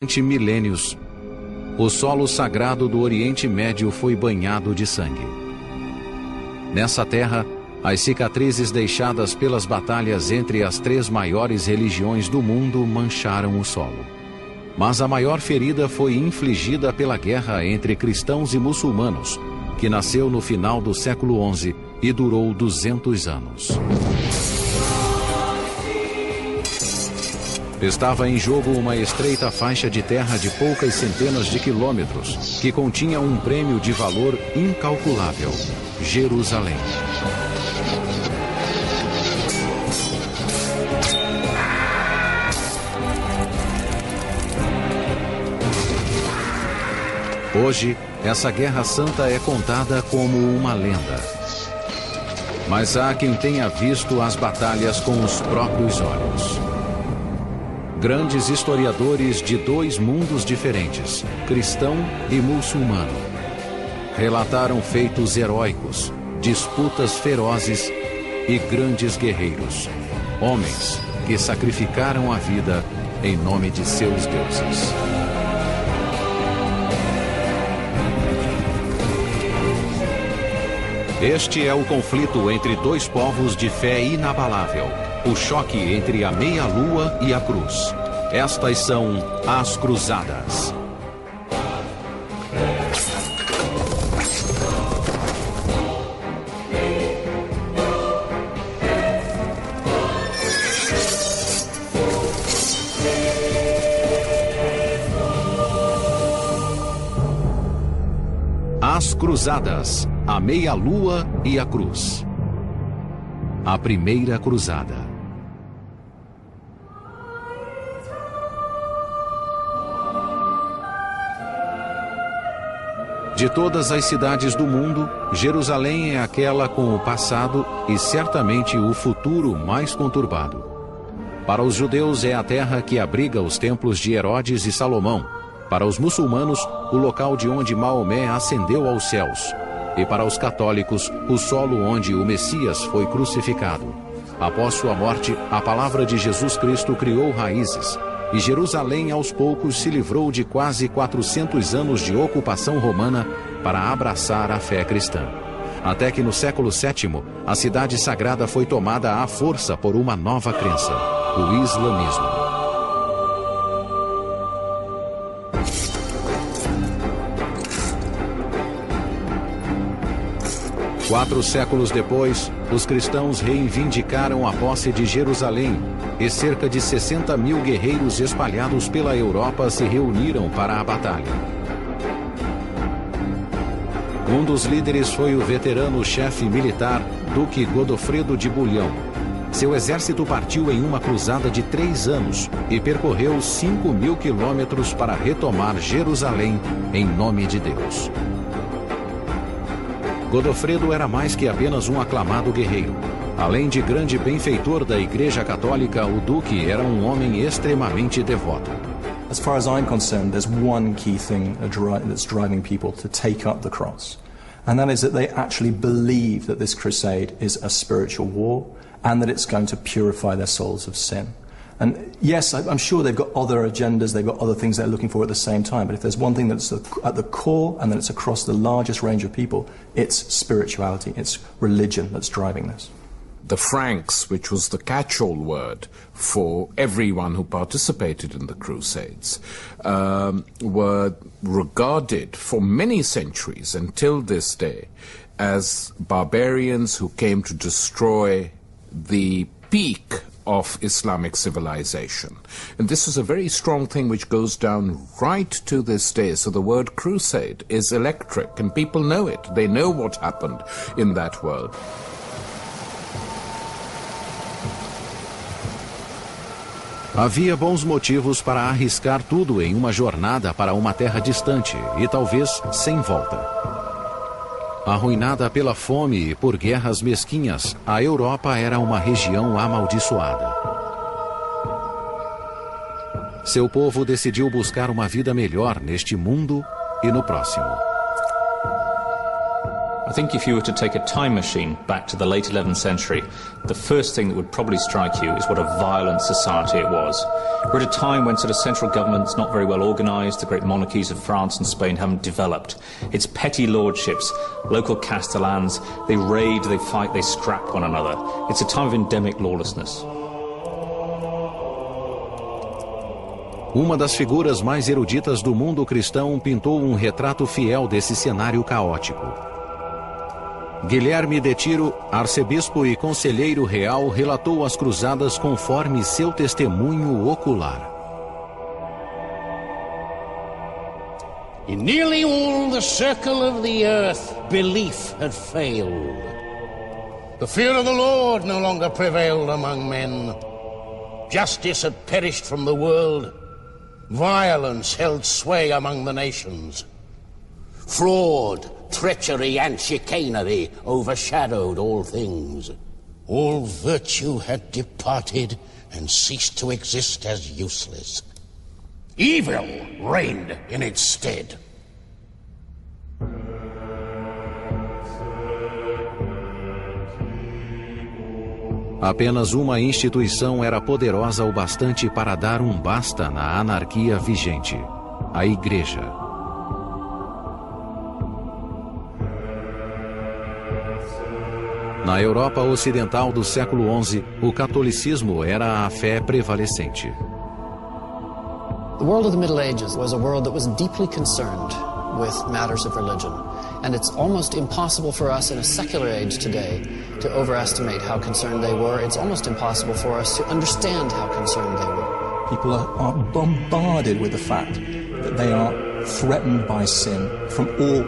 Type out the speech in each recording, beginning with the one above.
Durante milênios, o solo sagrado do Oriente Médio foi banhado de sangue. Nessa terra, as cicatrizes deixadas pelas batalhas entre as três maiores religiões do mundo mancharam o solo. Mas a maior ferida foi infligida pela guerra entre cristãos e muçulmanos, que nasceu no final do século XI e durou 200 anos. Estava em jogo uma estreita faixa de terra de poucas centenas de quilômetros, que continha um prêmio de valor incalculável: Jerusalém. Hoje, essa guerra santa é contada como uma lenda. Mas há quem tenha visto as batalhas com os próprios olhos. Grandes historiadores de dois mundos diferentes, cristão e muçulmano, relataram feitos heróicos, disputas ferozes e grandes guerreiros, homens que sacrificaram a vida em nome de seus deuses. Este é o conflito entre dois povos de fé inabalável. O choque entre a meia-lua e a cruz. Estas são as Cruzadas. As Cruzadas, a meia-lua e a cruz. A primeira cruzada. De todas as cidades do mundo, Jerusalém é aquela com o passado e certamente o futuro mais conturbado. Para os judeus é a terra que abriga os templos de Herodes e Salomão. Para os muçulmanos, o local de onde Maomé ascendeu aos céus. E para os católicos, o solo onde o Messias foi crucificado. Após sua morte, a palavra de Jesus Cristo criou raízes. E Jerusalém, aos poucos, se livrou de quase 400 anos de ocupação romana para abraçar a fé cristã. Até que no século VII, a cidade sagrada foi tomada à força por uma nova crença, o islamismo. Quatro séculos depois, os cristãos reivindicaram a posse de Jerusalém e cerca de 60 mil guerreiros espalhados pela Europa se reuniram para a batalha. Um dos líderes foi o veterano chefe militar, Duque Godofredo de Bouillon. Seu exército partiu em uma cruzada de 3 anos e percorreu 5.000 quilômetros para retomar Jerusalém em nome de Deus. Godofredo era mais que apenas um aclamado guerreiro. Além de grande benfeitor da Igreja Católica, o Duque era um homem extremamente devoto. As far as I'm concerned, there's one key thing that's driving people to take up the cross. And that is that they actually believe that this crusade is a spiritual war and that it's going to purify their souls of sin. And yes, I'm sure they've got other agendas, they've got other things they're looking for at the same time, but if there's one thing that's at the core and that it's across the largest range of people, it's spirituality, it's religion that's driving this. The Franks, which was the catch-all word for everyone who participated in the Crusades, were regarded for many centuries until this day as barbarians who came to destroy the peak of Islamic civilization. And this is a very strong thing which goes down right to this day. So the word crusade is electric and people know it. They know what happened in that world. Havia bons motivos para arriscar tudo em uma jornada para uma terra distante e talvez sem volta. Arruinada pela fome e por guerras mesquinhas, a Europa era uma região amaldiçoada. Seu povo decidiu buscar uma vida melhor neste mundo e no próximo. I think if you were to take a time machine back to the late 11th century, the first thing that would probably strike you is what a violent society it was. We're at a time when sort of central government's not very well organised, the great monarchies of France and Spain haven't developed. It's petty lordships, local castellans, they raid, they fight, they scrap one another. It's a time of endemic lawlessness. Uma das figuras mais eruditas do mundo cristão pintou um retrato fiel desse cenário caótico. Guilherme de Tiro, arcebispo e conselheiro real, relatou as cruzadas conforme seu testemunho ocular. In nearly all the circle of the earth, belief had failed. The fear of the Lord no longer prevailed among men. Justice had perished from the world. Violence held sway among the nations. Fraud, treachery, and chicanery overshadowed all things. All virtue had departed and ceased to exist as useless. Evil reigned in its stead. Apenas uma instituição era poderosa o bastante para dar um basta na anarquia vigente: a Igreja. Na Europa ocidental do século XI, o catolicismo era a fé prevalecente. The world of the Middle Ages was a world that was deeply concerned with matters of religion. And it's almost impossible for us in a secular age today to overestimate how concerned they were. It's almost impossible for us to understand how concerned they were. People are bombarded with the fact that they are threatened by sin from all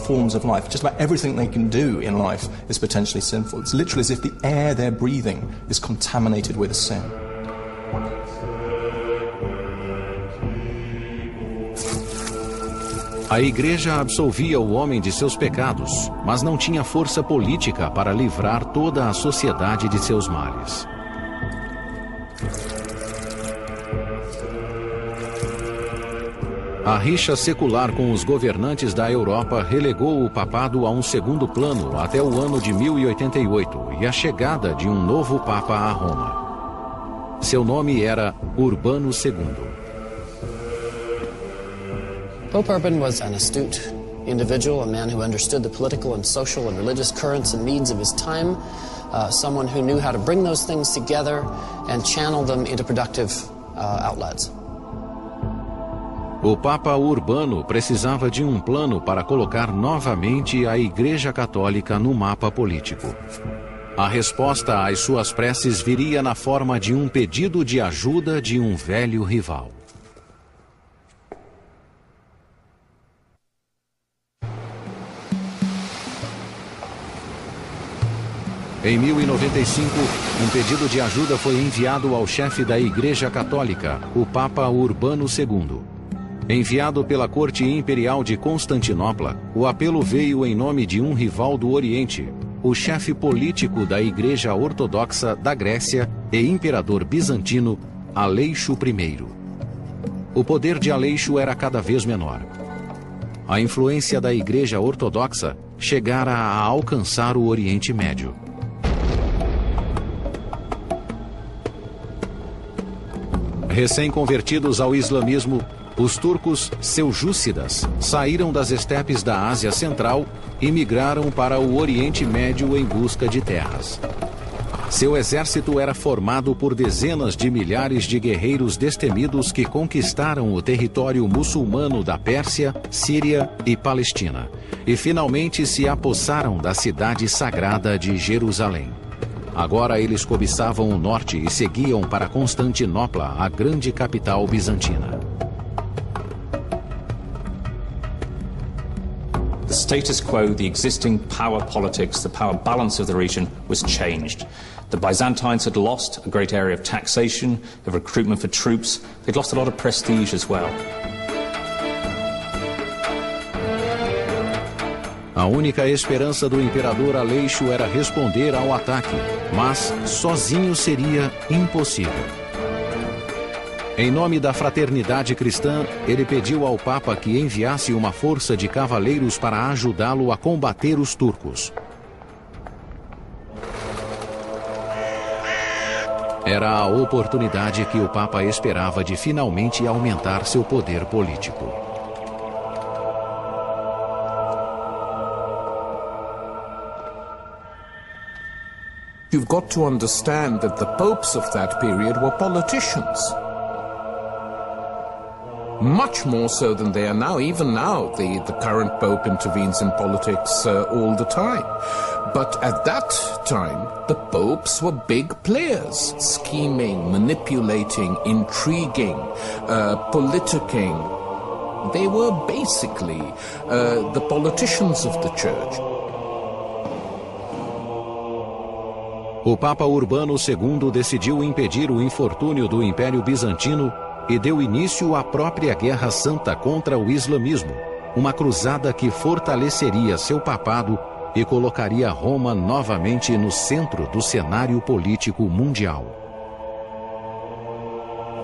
forms of life. Just about everything they can do in life is potentially sinful. It's literally as if the air they're breathing is contaminated with sin. A Igreja absolvia o homem de seus pecados, mas não tinha força política para livrar toda a sociedade de seus males. A rixa secular com os governantes da Europa relegou o papado a um segundo plano até o ano de 1088 e a chegada de um novo papa a Roma. Seu nome era Urbano II. Pope Urban was an astute individual, a man who understood the political and social and religious currents and needs of his time, someone who knew how to bring those things together and channel them into productive outlets. O Papa Urbano precisava de um plano para colocar novamente a Igreja Católica no mapa político. A resposta às suas preces viria na forma de um pedido de ajuda de um velho rival. Em 1095, um pedido de ajuda foi enviado ao chefe da Igreja Católica, o Papa Urbano II. Enviado pela Corte Imperial de Constantinopla, o apelo veio em nome de um rival do Oriente, o chefe político da Igreja Ortodoxa da Grécia e imperador bizantino, Aleixo I. O poder de Aleixo era cada vez menor. A influência da Igreja Ortodoxa chegara a alcançar o Oriente Médio. Recém-convertidos ao islamismo, os turcos seljúcidas saíram das estepes da Ásia Central e migraram para o Oriente Médio em busca de terras. Seu exército era formado por dezenas de milhares de guerreiros destemidos que conquistaram o território muçulmano da Pérsia, Síria e Palestina, e finalmente se apossaram da cidade sagrada de Jerusalém. Agora eles cobiçavam o norte e seguiam para Constantinopla, a grande capital bizantina. The status quo, the existing power politics, the power balance of the region was changed. The Byzantines had lost a great area of taxation, of recruitment for troops. They'd lost a lot of prestige as well. A única esperança do imperador Aleixo era responder ao ataque, mas sozinho seria impossível. Em nome da fraternidade cristã, ele pediu ao Papa que enviasse uma força de cavaleiros para ajudá-lo a combater os turcos. Era a oportunidade que o Papa esperava de finalmente aumentar seu poder político. You've got to understand that the popes of that period were politicians. Much more so than they are now. Even now, the current pope intervenes in politics all the time. But at that time, the popes were big players, scheming, manipulating, intriguing, politicking. They were basically the politicians of the church. O Papa Urbano II decidiu impedir o infortúnio do Império Bizantino e deu início à própria Guerra Santa contra o islamismo, uma cruzada que fortaleceria seu papado e colocaria Roma novamente no centro do cenário político mundial.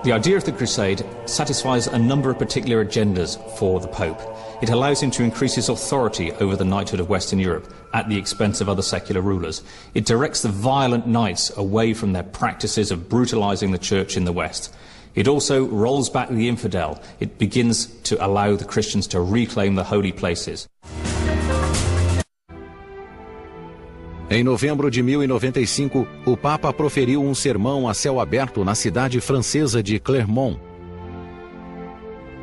The idea of the crusade satisfies a number of particular agendas for the Pope. It allows him to increase his authority over the knighthood of Western Europe at the expense of other secular rulers. It directs the violent knights away from their practices of brutalizing the church in the West. It also rolls back the infidel. It begins to allow the Christians to reclaim the holy places. Em novembro de 1095, o Papa proferiu um sermão a céu aberto na cidade francesa de Clermont.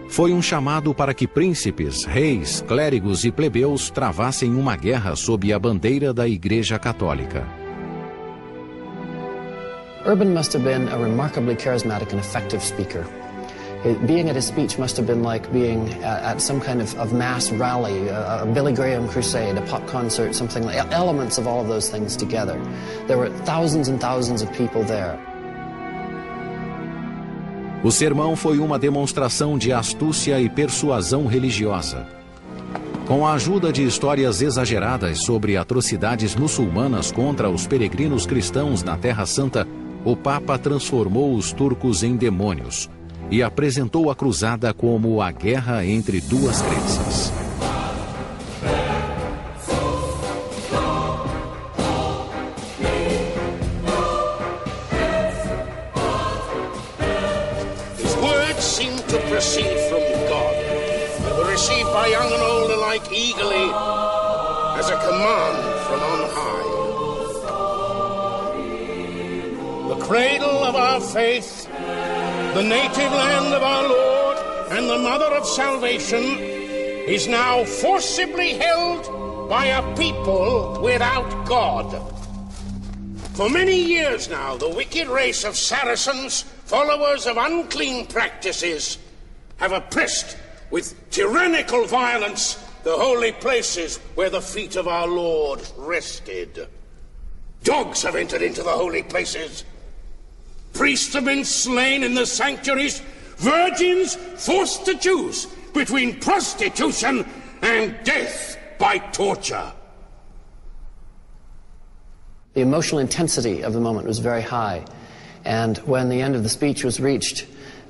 Foi um chamado para que príncipes, reis, clérigos e plebeus travassem uma guerra sob a bandeira da Igreja Católica. Urban must have been a remarkably charismatic and effective speaker. Being at his speech must have been like being at some kind of mass rally, a Billy Graham crusade, a pop concert, something like elements of all of those things together. There were thousands and thousands of people there. O sermão foi uma demonstração de astúcia e persuasão religiosa. Com a ajuda de histórias exageradas sobre atrocidades muçulmanas contra os peregrinos cristãos na Terra Santa, o Papa transformou os turcos em demônios e apresentou a cruzada como a guerra entre duas crenças. His words seemed to proceed from God. They were received by young and old alike eagerly as a command from on high. The cradle of our faith, the native land of our Lord and the mother of salvation, is now forcibly held by a people without God. For many years now, the wicked race of Saracens, followers of unclean practices, have oppressed with tyrannical violence the holy places where the feet of our Lord rested. Dogs have entered into the holy places. Priests have been slain in the sanctuaries, virgins forced to choose between prostitution and death by torture. The emotional intensity of the moment was very high, and when the end of the speech was reached,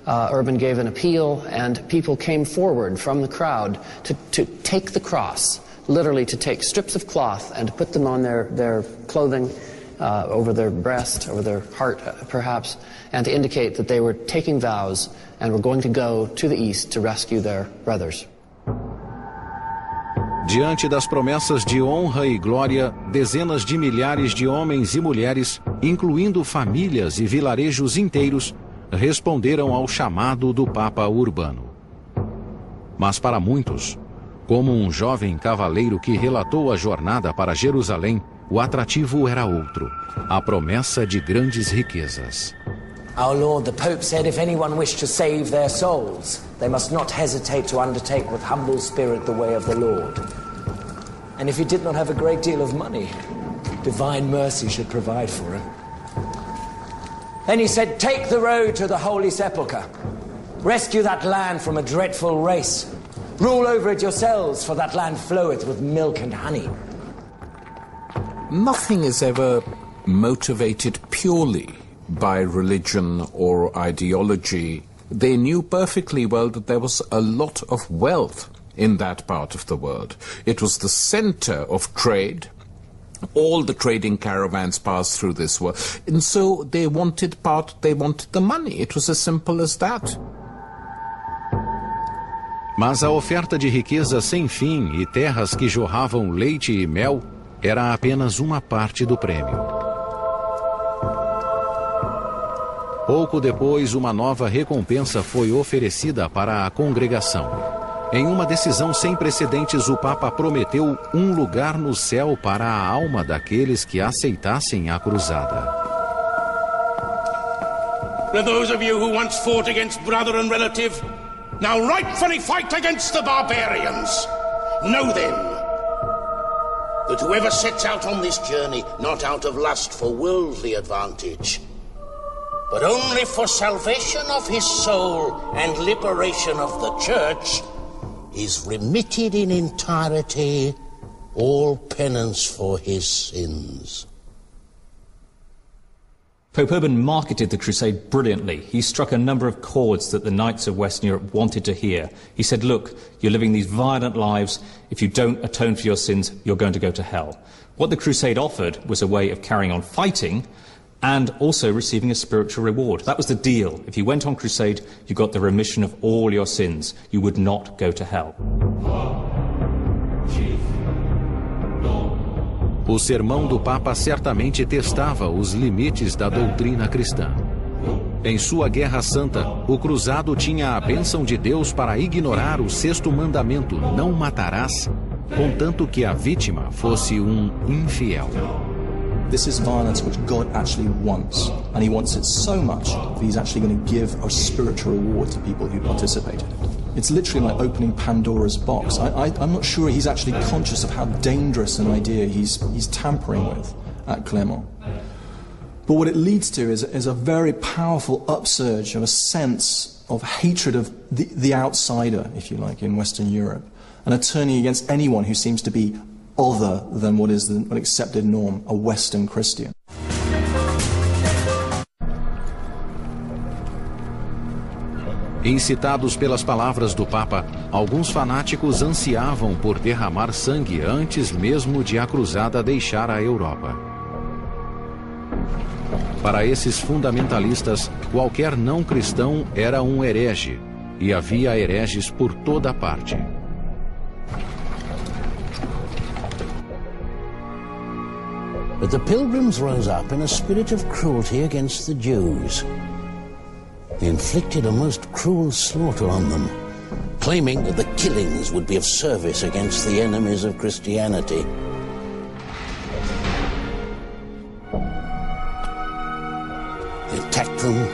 Urban gave an appeal, and people came forward from the crowd to take the cross, literally to take strips of cloth and put them on their clothing, over their breast, over their heart perhaps, and to indicate that they were taking vows and were going to go to the east to rescue their brothers. Diante das promessas de honra e glória, dezenas de milhares de homens e mulheres, incluindo famílias e vilarejos inteiros, responderam ao chamado do Papa Urbano. Mas para muitos, como um jovem cavaleiro que relatou a jornada para Jerusalém, o atrativo era outro, a promessa de grandes riquezas. Our Lord, the Pope, said if anyone wished to save their souls, they must not hesitate to undertake with humble spirit the way of the Lord. And if he did not have a great deal of money, divine mercy should provide for him. Then he said, take the road to the Holy Sepulchre. Rescue that land from a dreadful race. Rule over it yourselves, for that land floweth with milk and honey. Nothing is ever motivated purely by religion or ideology They knew perfectly well that there was a lot of wealth in that part of the world. It was the center of trade. All the trading caravans passed through this world. And so they wanted the money. It was as simple as that. Mas a oferta de riqueza sem fim e terras que jorravam leite e mel era apenas uma parte do prêmio. Pouco depois, uma nova recompensa foi oferecida para a congregação. Em uma decisão sem precedentes, o Papa prometeu um lugar no céu para a alma daqueles que aceitassem a cruzada. For those of you who once fought against brother and relative, now rightfully fight against the barbarians. Know then that whoever sets out on this journey not out of lust for worldly advantage, but only for salvation of his soul and liberation of the church, is remitted in entirety all penance for his sins. Pope Urban marketed the crusade brilliantly. He struck a number of chords that the knights of Western Europe wanted to hear. He said, look, you're living these violent lives. If you don't atone for your sins, you're going to go to hell. What the crusade offered was a way of carrying on fighting and also receiving a spiritual reward. That was the deal. If you went on crusade, you got the remission of all your sins. You would not go to hell. O sermão do Papa certamente testava os limites da doutrina cristã. Em sua Guerra Santa, o cruzado tinha a bênção de Deus para ignorar o sexto mandamento, não matarás, contanto que a vítima fosse um infiel. This is violence which God actually wants, and he wants it so much that he's actually going to give a spiritual reward to people who participate in it. It's literally like opening Pandora's box. I'm not sure he's actually conscious of how dangerous an idea he's tampering with at Clermont. But what it leads to is a very powerful upsurge of a sense of hatred of the outsider, if you like, in Western Europe, and a turning against anyone who seems to be other than what is an accepted norm, a Western Christian. Incitados pelas palavras do Papa, alguns fanáticos ansiavam por derramar sangue antes mesmo de a cruzada deixar a Europa. Para esses fundamentalistas, qualquer não cristão era um herege, e havia hereges por toda parte. But the pilgrims rose up in a spirit of cruelty against the Jews. They inflicted a most cruel slaughter on them, claiming that the killings would be of service against the enemies of Christianity. They attacked them,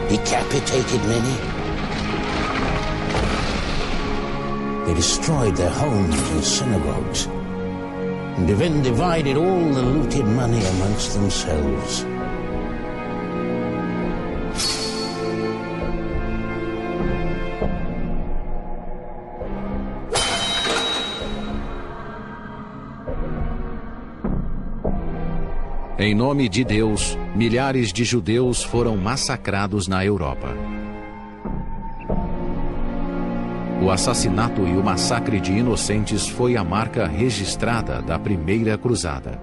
decapitated many. They destroyed their homes and synagogues, and even divided all the looted money amongst themselves. Em nome de Deus, milhares de judeus foram massacrados na Europa. O assassinato e o massacre de inocentes foi a marca registrada da Primeira Cruzada.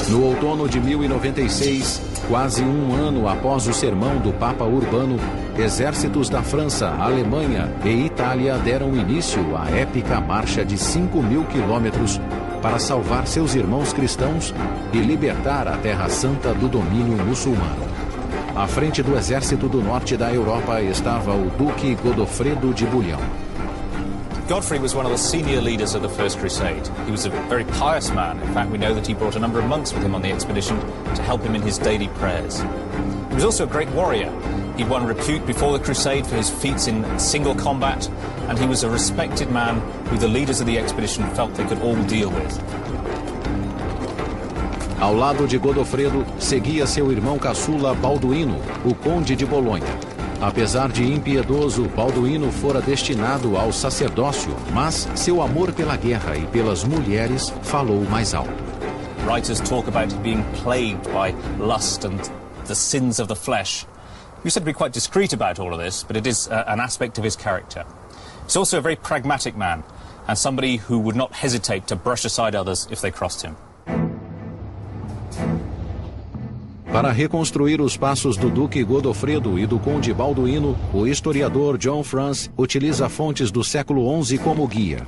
No outono de 1096, quase um ano após o sermão do Papa Urbano, exércitos da França, Alemanha e Itália deram início à épica marcha de 5.000 quilômetros para salvar seus irmãos cristãos e libertar a Terra Santa do domínio muçulmano. À frente do exército do norte da Europa estava o Duque Godofredo de Bouillon. Godfrey was one of the senior leaders of the First Crusade. He was a very pious man. In fact, we know that he brought a number of monks with him on the expedition to help him in his daily prayers. He was also a great warrior. He won repute before the crusade for his feats in single combat, and he was a respected man who the leaders of the expedition felt they could all deal with. Ao lado de Godofredo, seguia seu irmão caçula Balduíno, o conde de Bolonha. Apesar de impiedoso, Balduíno fora destinado ao sacerdócio, mas seu amor pela guerra e pelas mulheres falou mais alto. Writers talk about being plagued by lust and the sins of the flesh. You said to be quite discreet about all of this, but it is an aspect of his character. He's also a very pragmatic man, and somebody who would not hesitate to brush aside others if they crossed him. Para reconstruir os passos do Duque Godofredo e do Conde Balduíno, o historiador John France utiliza fontes do século XI como guia.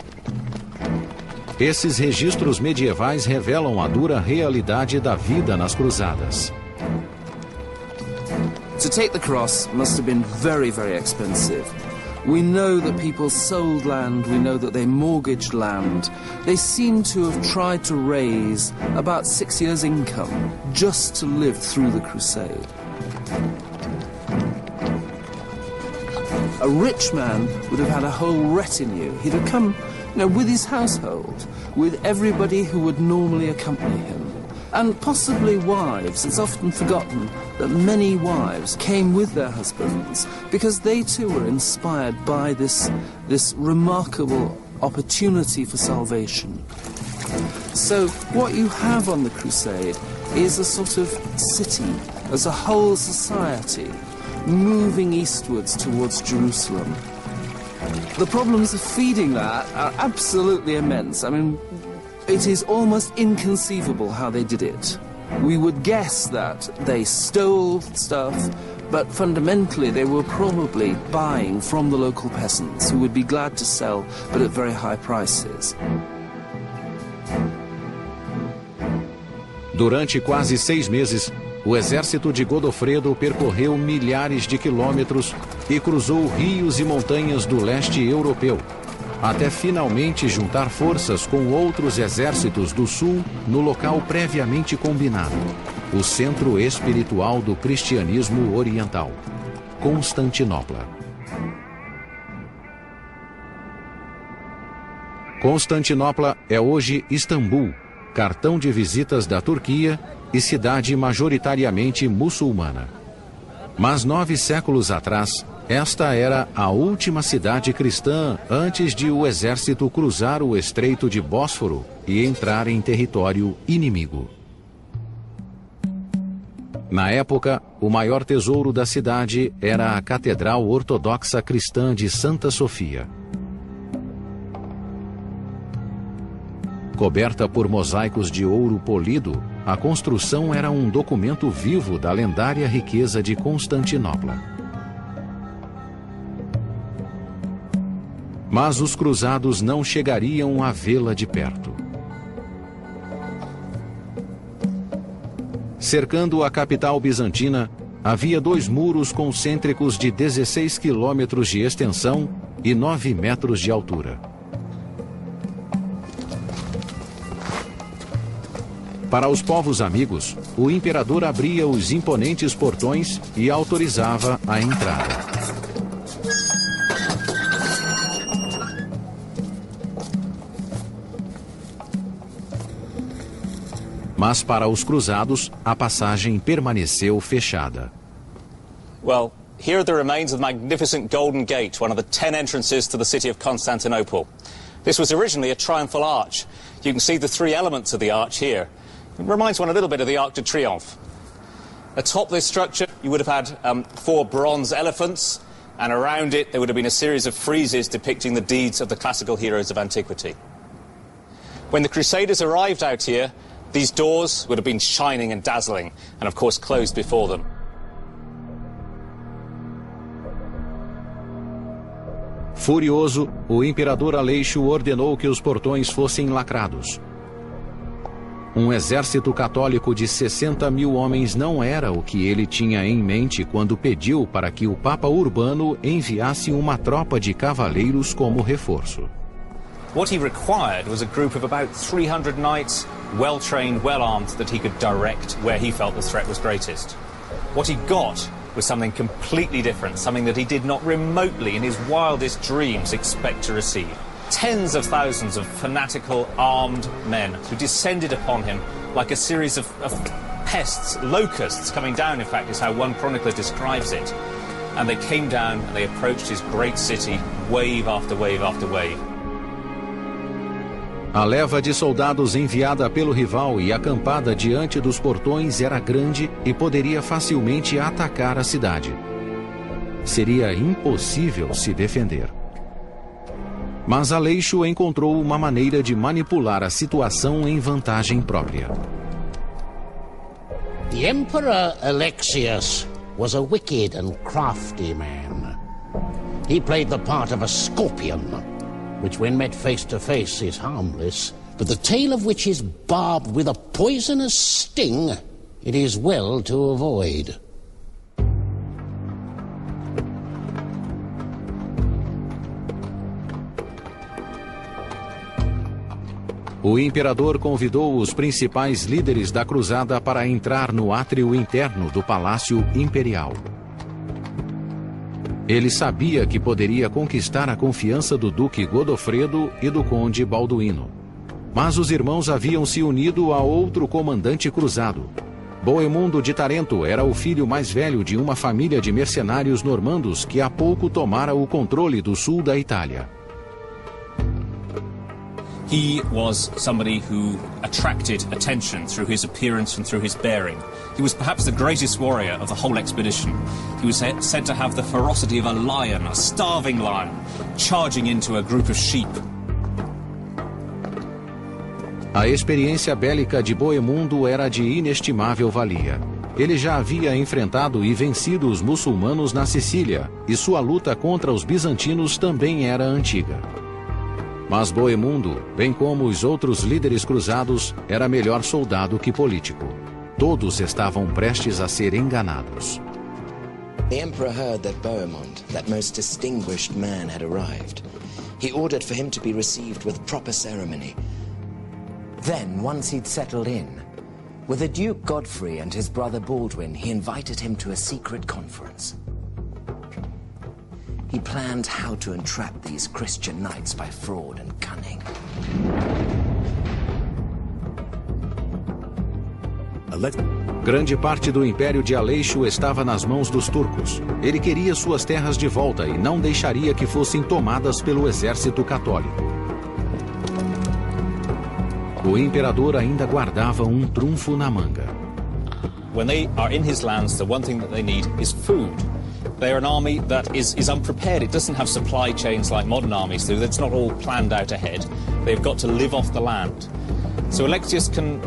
Esses registros medievais revelam a dura realidade da vida nas cruzadas. To take the cross must have been very, very expensive. We know that people sold land, we know that they mortgaged land. They seem to have tried to raise about 6 years' income just to live through the crusade. A rich man would have had a whole retinue. He'd have come, with his household, with everybody who would normally accompany him. And possibly wives. It's often forgotten that many wives came with their husbands because they too were inspired by this remarkable opportunity for salvation. So what you have on the crusade is a sort of city, as a whole society, moving eastwards towards Jerusalem. The problems of feeding that are absolutely immense. I mean, it is almost inconceivable how they did it. We would guess that they stole stuff, but fundamentally they were probably buying from the local peasants who would be glad to sell, but at very high prices. Durante quase 6 meses, o exército de Godofredo percorreu milhares de quilômetros e cruzou rios e montanhas do leste europeu, até finalmente juntar forças com outros exércitos do sul no local previamente combinado, o centro espiritual do cristianismo oriental, Constantinopla. Constantinopla é hoje Istambul, cartão de visitas da Turquia e cidade majoritariamente muçulmana. Mas 9 séculos atrás, esta era a última cidade cristã antes de o exército cruzar o Estreito de Bósforo e entrar em território inimigo. Na época, o maior tesouro da cidade era a Catedral Ortodoxa Cristã de Santa Sofia. Coberta por mosaicos de ouro polido, a construção era um documento vivo da lendária riqueza de Constantinopla. Mas os cruzados não chegariam a vê-la de perto. Cercando a capital bizantina, havia 2 muros concêntricos de 16 quilômetros de extensão e 9 metros de altura. Para os povos amigos, o imperador abria os imponentes portões e autorizava a entrada. Mas para os cruzados, a passagem permaneceu fechada. Well, here are the remains of the magnificent Golden Gate, one of the 10 entrances to the city of Constantinople. This was originally a triumphal arch. You can see the 3 elements of the arch here. It reminds one a little bit of the Arc de Triomphe. Atop this structure, you would have had 4 bronze elephants, and around it there would have been a series of friezes depicting the deeds of the classical heroes of antiquity. When the Crusaders arrived out here, these doors would have been shining and dazzling, and of course closed before them. Furioso, o imperador Aleixo ordenou que os portões fossem lacrados. Um exército católico de 60 mil homens não era o que ele tinha em mente quando pediu para que o Papa Urbano enviasse uma tropa de cavaleiros como reforço. What he required was a group of about 300 knights, well-trained, well-armed, that he could direct where he felt the threat was greatest. What he got was something completely different, something that he did not remotely in his wildest dreams expect to receive. Tens of thousands of fanatical, armed men who descended upon him like a series of pests, locusts coming down, in fact, is how one chronicler describes it. and they came down and they approached his great city, wave after wave after wave. A leva de soldados enviada pelo rival e acampada diante dos portões era grande e poderia facilmente atacar a cidade. Seria impossível se defender. Mas Aleixo encontrou uma maneira de manipular a situação em vantagem própria. The Emperor Alexius was a wicked and crafty man. He played the part of a scorpion, which when met face to face is harmless, but the tail of which is barbed with a poisonous sting it is well to avoid. O imperador convidou os principais líderes da cruzada para entrar no átrio interno do Palácio Imperial. Ele sabia que poderia conquistar a confiança do Duque Godofredo e do Conde Balduíno. Mas os irmãos haviam se unido a outro comandante cruzado. Boemundo de Tarento era o filho mais velho de uma família de mercenários normandos que há pouco tomara o controle do sul da Itália. He was somebody who attracted attention through his appearance and through his bearing. He was perhaps the greatest warrior of the whole expedition. He was said to have the ferocity of a lion, a starving lion, charging into a group of sheep. A experiência bélica de Boemundo era de inestimável valia. Ele já havia enfrentado e vencido os muçulmanos na Sicília, e sua luta contra os bizantinos também era antiga. Mas Boemundo, bem como os outros líderes cruzados, era melhor soldado que político. Todos estavam prestes a ser enganados. The emperor heard that Bohemond, that most distinguished man, had arrived. He ordered for him to be received with proper ceremony. Then, once he'd settled in, with the Duke Godfrey and his brother Baldwin, he invited him to a secret conference. He planned how to entrap these Christian knights by fraud and cunning. Grande parte do império de Aleixo estava nas mãos dos turcos. Ele queria suas terras de volta e não deixaria que fossem tomadas pelo exército católico. O imperador ainda guardava um trunfo na manga. When they are in his lands, the one thing that they need is food. They're an army that is unprepared. It doesn't have supply chains like modern armies do. It's not all planned out ahead. They've got to live off the land. So Alexius can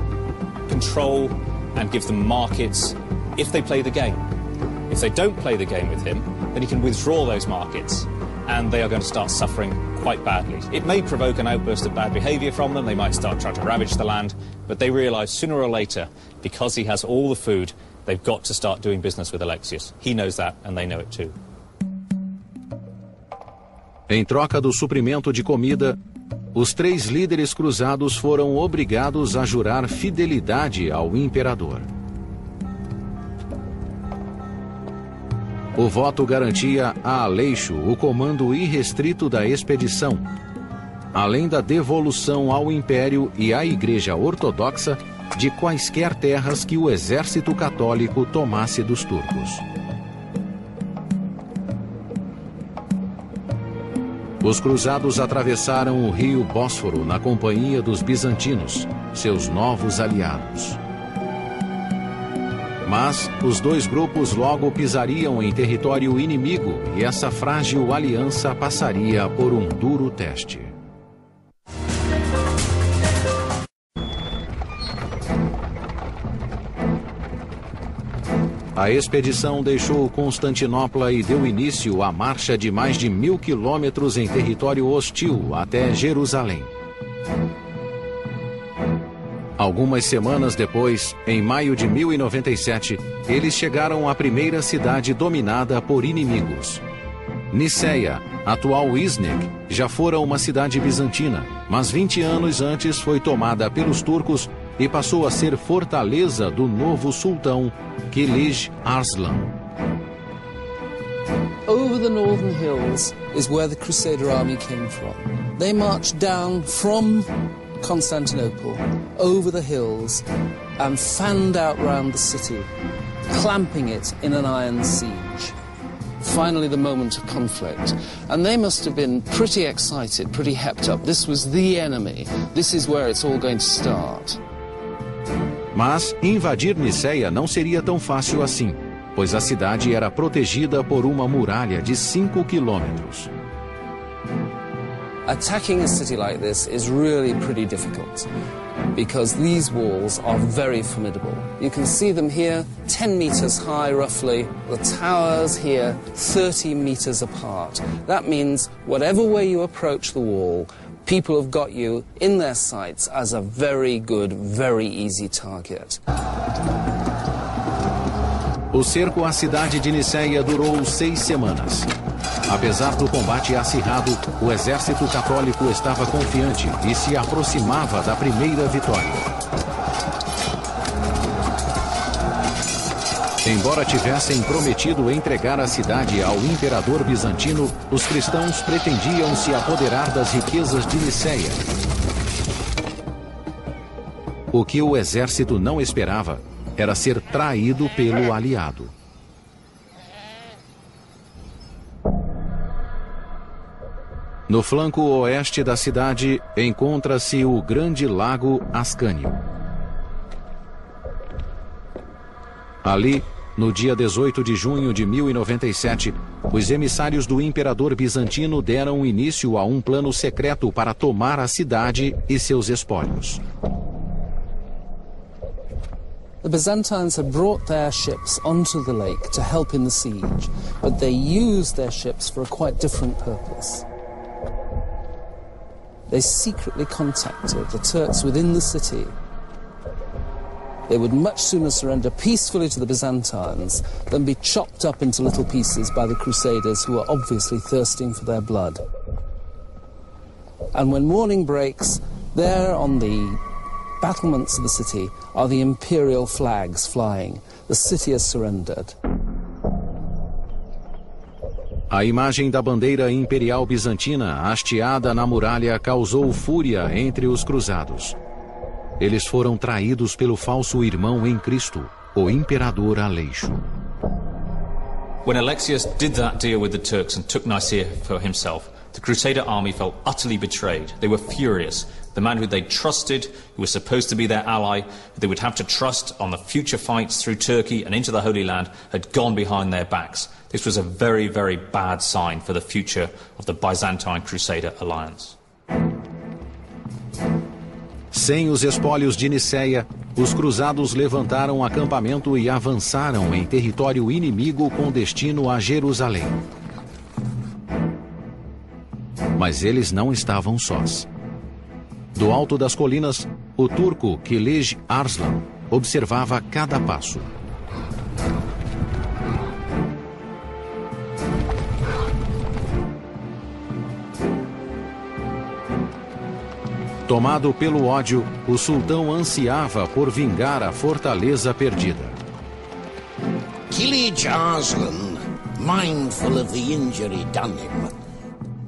control and give them markets if they play the game. If they don't play the game with him, then he can withdraw those markets, and they are going to start suffering quite badly. It may provoke an outburst of bad behavior from them. They might start trying to ravage the land, but they realize sooner or later, because he has all the food, they've got to start doing business with Alexius. He knows that, and they know it too. Em troca do suprimento de comida, os 3 líderes cruzados foram obrigados a jurar fidelidade ao imperador. O voto garantia a Aleixo o comando irrestrito da expedição, além da devolução ao império e à Igreja Ortodoxa de quaisquer terras que o exército católico tomasse dos turcos. Os cruzados atravessaram o rio Bósforo na companhia dos bizantinos, seus novos aliados. Mas os 2 grupos logo pisariam em território inimigo e essa frágil aliança passaria por um duro teste. A expedição deixou Constantinopla e deu início à marcha de mais de 1000 quilômetros em território hostil até Jerusalém. Algumas semanas depois, em maio de 1097, eles chegaram à primeira cidade dominada por inimigos. Niceia, atual Iznik, já fora uma cidade bizantina, mas 20 anos antes foi tomada pelos turcos e passou a ser fortaleza do novo sultão, Kilij Arslan. Over the northern hills is where the Crusader army came from. They marched down from Constantinople, over the hills, and fanned out round the city, clamping it in an iron siege. finally the moment of conflict. And they must have been pretty excited, pretty hepped up. This was the enemy. This is where it's all going to start. Mas invadir Niceia não seria tão fácil assim, pois a cidade era protegida por uma muralha de 5 quilômetros. Attacking a city like this is really pretty difficult because these walls are very formidable. You can see them here, 10 meters high roughly, the towers here 30 meters apart. That means whatever way you approach the wall, people have got you in their sights as a very good, very easy target. O cerco à cidade de Niceia durou 6 semanas. Apesar do combate acirrado, o exército católico estava confiante e se aproximava da primeira vitória. Embora tivessem prometido entregar a cidade ao imperador bizantino, os cristãos pretendiam se apoderar das riquezas de Niceia. O que o exército não esperava era ser traído pelo aliado. No flanco oeste da cidade encontra-se o grande lago Ascânio. Ali, no dia 18 de junho de 1097, os emissários do imperador bizantino deram início a um plano secreto para tomar a cidade e seus espólios. The Byzantines had brought their ships onto the lake to help in the siege, but they used their ships for a quite different purpose. They secretly contacted the Turks within the city. They would much sooner surrender peacefully to the Byzantines than be chopped up into little pieces by the Crusaders who were obviously thirsting for their blood. And when morning breaks, there on the battlements of the city are the imperial flags flying. The city has surrendered. A imagem da bandeira imperial bizantina hasteada na muralha causou fúria entre os cruzados. Eles foram traídos pelo falso irmão em Cristo, o imperador Aleixo. When Alexius did that deal with the Turks and took Nicaea for himself, the Crusader army felt utterly betrayed. They were furious. The man who they trusted, who was supposed to be their ally, who they would have to trust on the future fights through Turkey and into the Holy Land, had gone behind their backs. This was a very, very bad sign for the future of the Byzantine Crusader alliance. Sem os espólios de Niceia, os cruzados levantaram acampamento e avançaram em território inimigo com destino a Jerusalém. Mas eles não estavam sós. Do alto das colinas, o turco Kilij Arslan observava cada passo. Tomado pelo ódio, o sultão ansiava por vingar a fortaleza perdida. Kilij Arslan, mindful of the injury done him,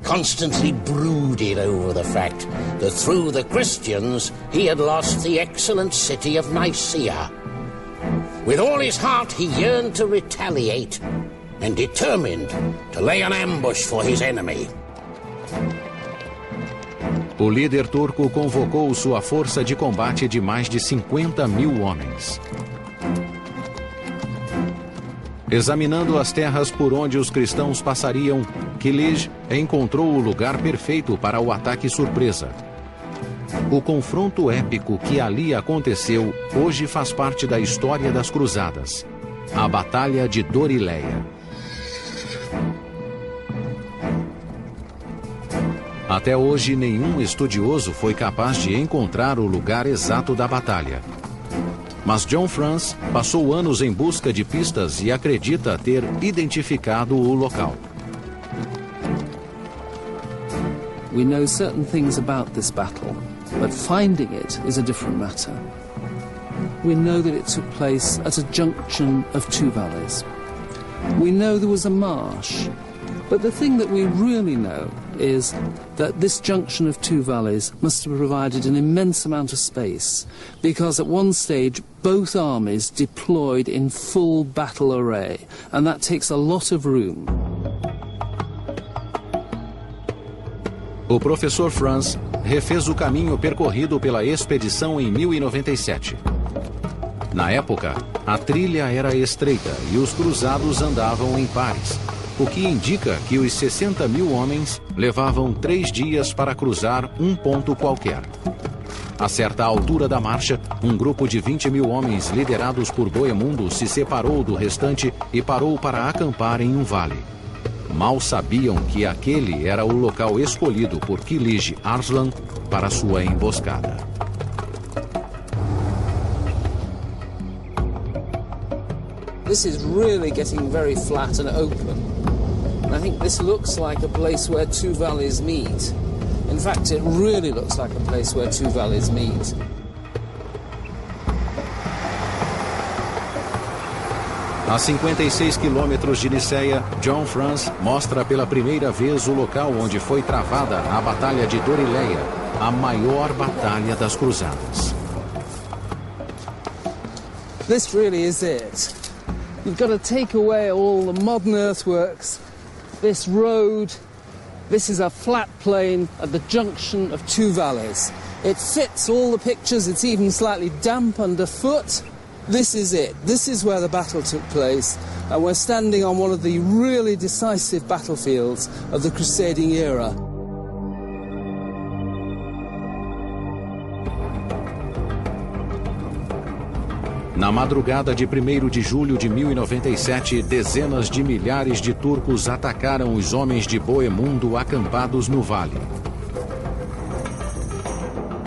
constantly brooded over the fact that through the Christians he had lost the excellent city of Nicaea. With all his heart he yearned to retaliate and determined to lay an ambush for his enemy. O líder turco convocou sua força de combate de mais de 50.000 homens. Examinando as terras por onde os cristãos passariam, Kilij encontrou o lugar perfeito para o ataque surpresa. O confronto épico que ali aconteceu hoje faz parte da história das Cruzadas. A Batalha de Dorileia. Até hoje, nenhum estudioso foi capaz de encontrar o lugar exato da batalha. Mas John Franz passou anos em busca de pistas e acredita ter identificado o local. We know certain things about this battle, but finding it is a different matter. We know that it took place at a junction of two valleys. We know there was a marsh, but the thing that we really know is that this junction of two valleys must have provided an immense amount of space, because at one stage both armies deployed in full battle array, and that takes a lot of room. O professor Franz refez o caminho percorrido pela expedição em 1097. Na época, a trilha era estreita e os cruzados andavam em pares, o que indica que os 60 mil homens levavam 3 dias para cruzar um ponto qualquer. A certa altura da marcha, um grupo de 20 mil homens liderados por Bohemundo se separou do restante e parou para acampar em um vale. Mal sabiam que aquele era o local escolhido por Kilij Arslan para sua emboscada. This is really getting very flat and open. I think this looks like a place where two valleys meet. In fact, it really looks like a place where two valleys meet. A 56 quilômetros de Niceia, John Franz mostra pela primeira vez o local onde foi travada a Batalha de Dorileia, a maior batalha das cruzadas. This really is it. You've got to take away all the modern earthworks, this road. This is a flat plain at the junction of two valleys. It fits all the pictures, it's even slightly damp underfoot. This is it. This is where the battle took place, and we're standing on one of the really decisive battlefields of the crusading era. Na madrugada de 1º de julho de 1097, dezenas de milhares de turcos atacaram os homens de Bohemundo acampados no vale.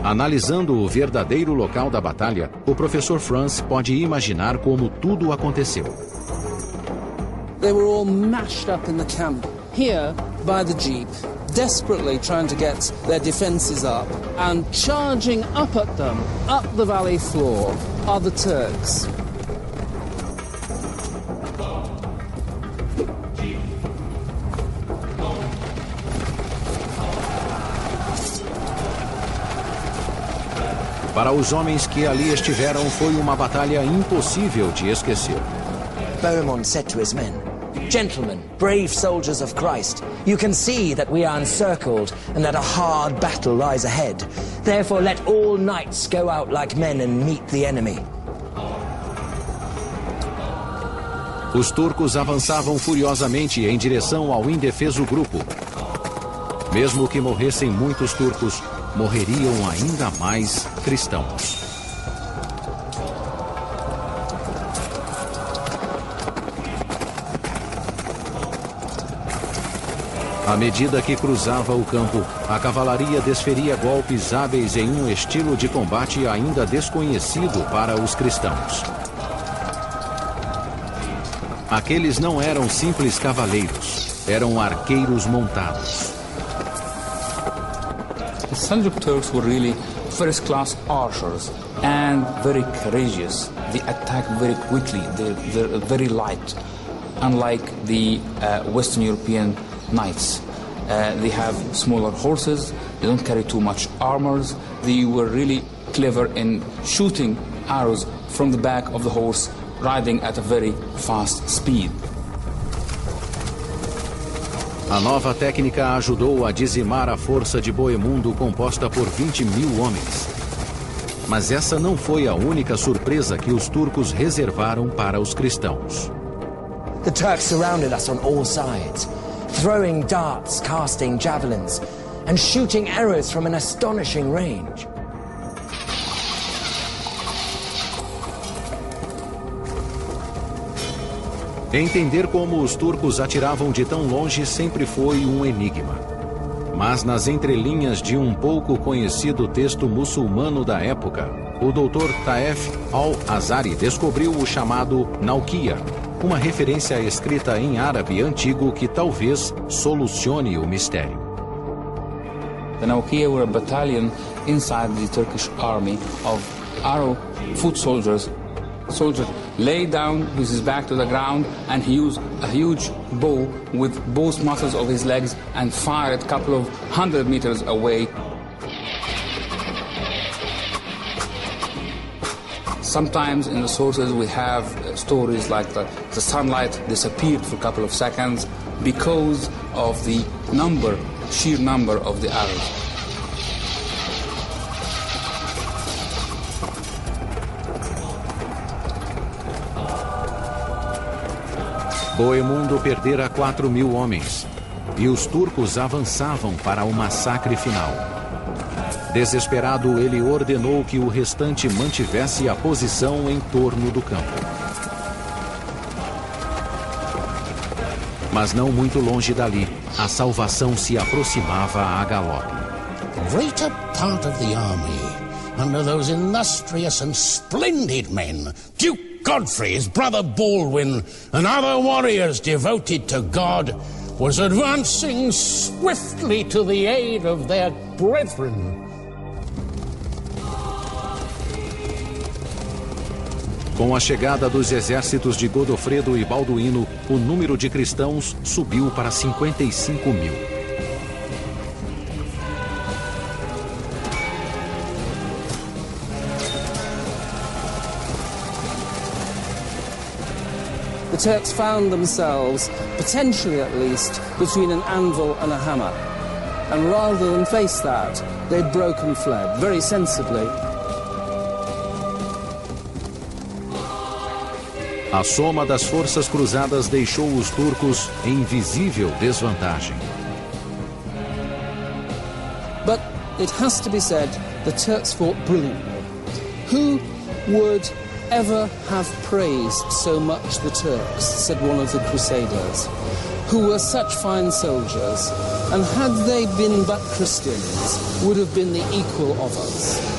Analisando o verdadeiro local da batalha, o professor Franz pode imaginar como tudo aconteceu. They were all mashed up in the camp, here by the jeep, desperately trying to get their defences up, and charging up at them, up the valley floor, are the Turks. Para os homens que ali estiveram, foi uma batalha impossível de esquecer. Bohemond said to his men, "Gentlemen, brave soldiers of Christ, you can see that we are encircled and that a hard battle lies ahead. Therefore let all knights go out like men and meet the enemy." Os turcos avançavam furiosamente em direção ao indefeso grupo. Mesmo que morressem muitos turcos, morreriam ainda mais cristãos. À medida que cruzava o campo, a cavalaria desferia golpes hábeis em um estilo de combate ainda desconhecido para os cristãos. Aqueles não eram simples cavaleiros, eram arqueiros montados. The Seljuk Turks were really first-class archers and very courageous. They attack very quickly. They're very light, unlike the Western European knights. They have smaller horses. They don't carry too much armors. They were really clever in shooting arrows from the back of the horse, riding at a very fast speed. A nova técnica ajudou a dizimar a força de Bohemundo, composta por 20 mil homens. Mas essa não foi a única surpresa que os turcos reservaram para os cristãos. The Turks surrounded us on all sides, throwing darts, casting javelins, and shooting arrows from an astonishing range. Entender como os turcos atiravam de tão longe sempre foi um enigma. Mas nas entrelinhas de um pouco conhecido texto muçulmano da época, o Dr. Taef al-Azari descobriu o chamado Naukia, uma referência escrita em árabe antigo que talvez solucione o mistério. The Naukia were a battalion inside the Turkish army of arrow foot soldiers. Soldier lay down with his back to the ground, and he used a huge bow with both muscles of his legs and fired a couple of 100 meters away. Sometimes in the sources we have stories like the sunlight disappeared for a couple of seconds because of the number sheer number of the arrows. Bohemundo perdera 4.000 homens, e os turcos avançavam para o massacre final. Desesperado, ele ordenou que o restante mantivesse a posição em torno do campo. Mas não muito longe dali, a salvação se aproximava a galope. The greater part of the army, under those illustrious and splendid men, Duke Godfrey, his brother Baldwin, and other warriors devoted to God, was advancing swiftly to the aid of their brethren. Com a chegada dos exércitos de Godofredo e Balduíno, o número de cristãos subiu para 55.000. The Turks found themselves, potentially at least, between an anvil and a hammer. And rather than face that, they broke and fled, very sensibly. A soma das forças cruzadas deixou os turcos em visível desvantagem. But it has to be said, the Turks fought brilliantly. Who would ever have praised so much the Turks, said one of the Crusaders, who were such fine soldiers, and had they been but Christians, would have been the equal of us.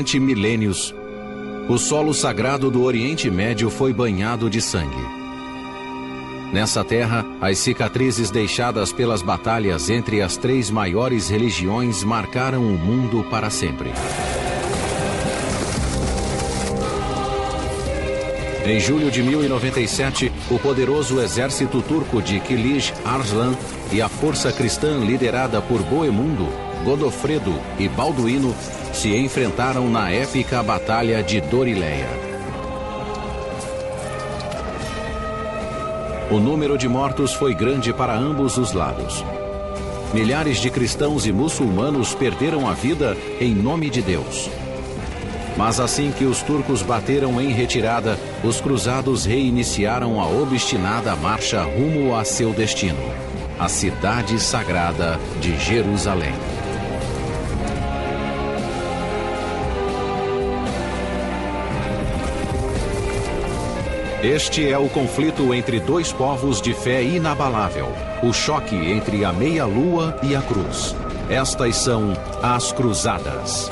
Durante milênios, o solo sagrado do Oriente Médio foi banhado de sangue. Nessa terra, as cicatrizes deixadas pelas batalhas entre as três maiores religiões marcaram o mundo para sempre. Em julho de 1097, o poderoso exército turco de Kilij Arslan e a força cristã liderada por Bohemundo, Godofredo e Balduíno se enfrentaram na épica Batalha de Dorileia. O número de mortos foi grande para ambos os lados. Milhares de cristãos e muçulmanos perderam a vida em nome de Deus. Mas assim que os turcos bateram em retirada, os cruzados reiniciaram a obstinada marcha rumo a seu destino, a cidade sagrada de Jerusalém. Este é o conflito entre dois povos de fé inabalável, o choque entre a meia-lua e a cruz. Estas são as Cruzadas.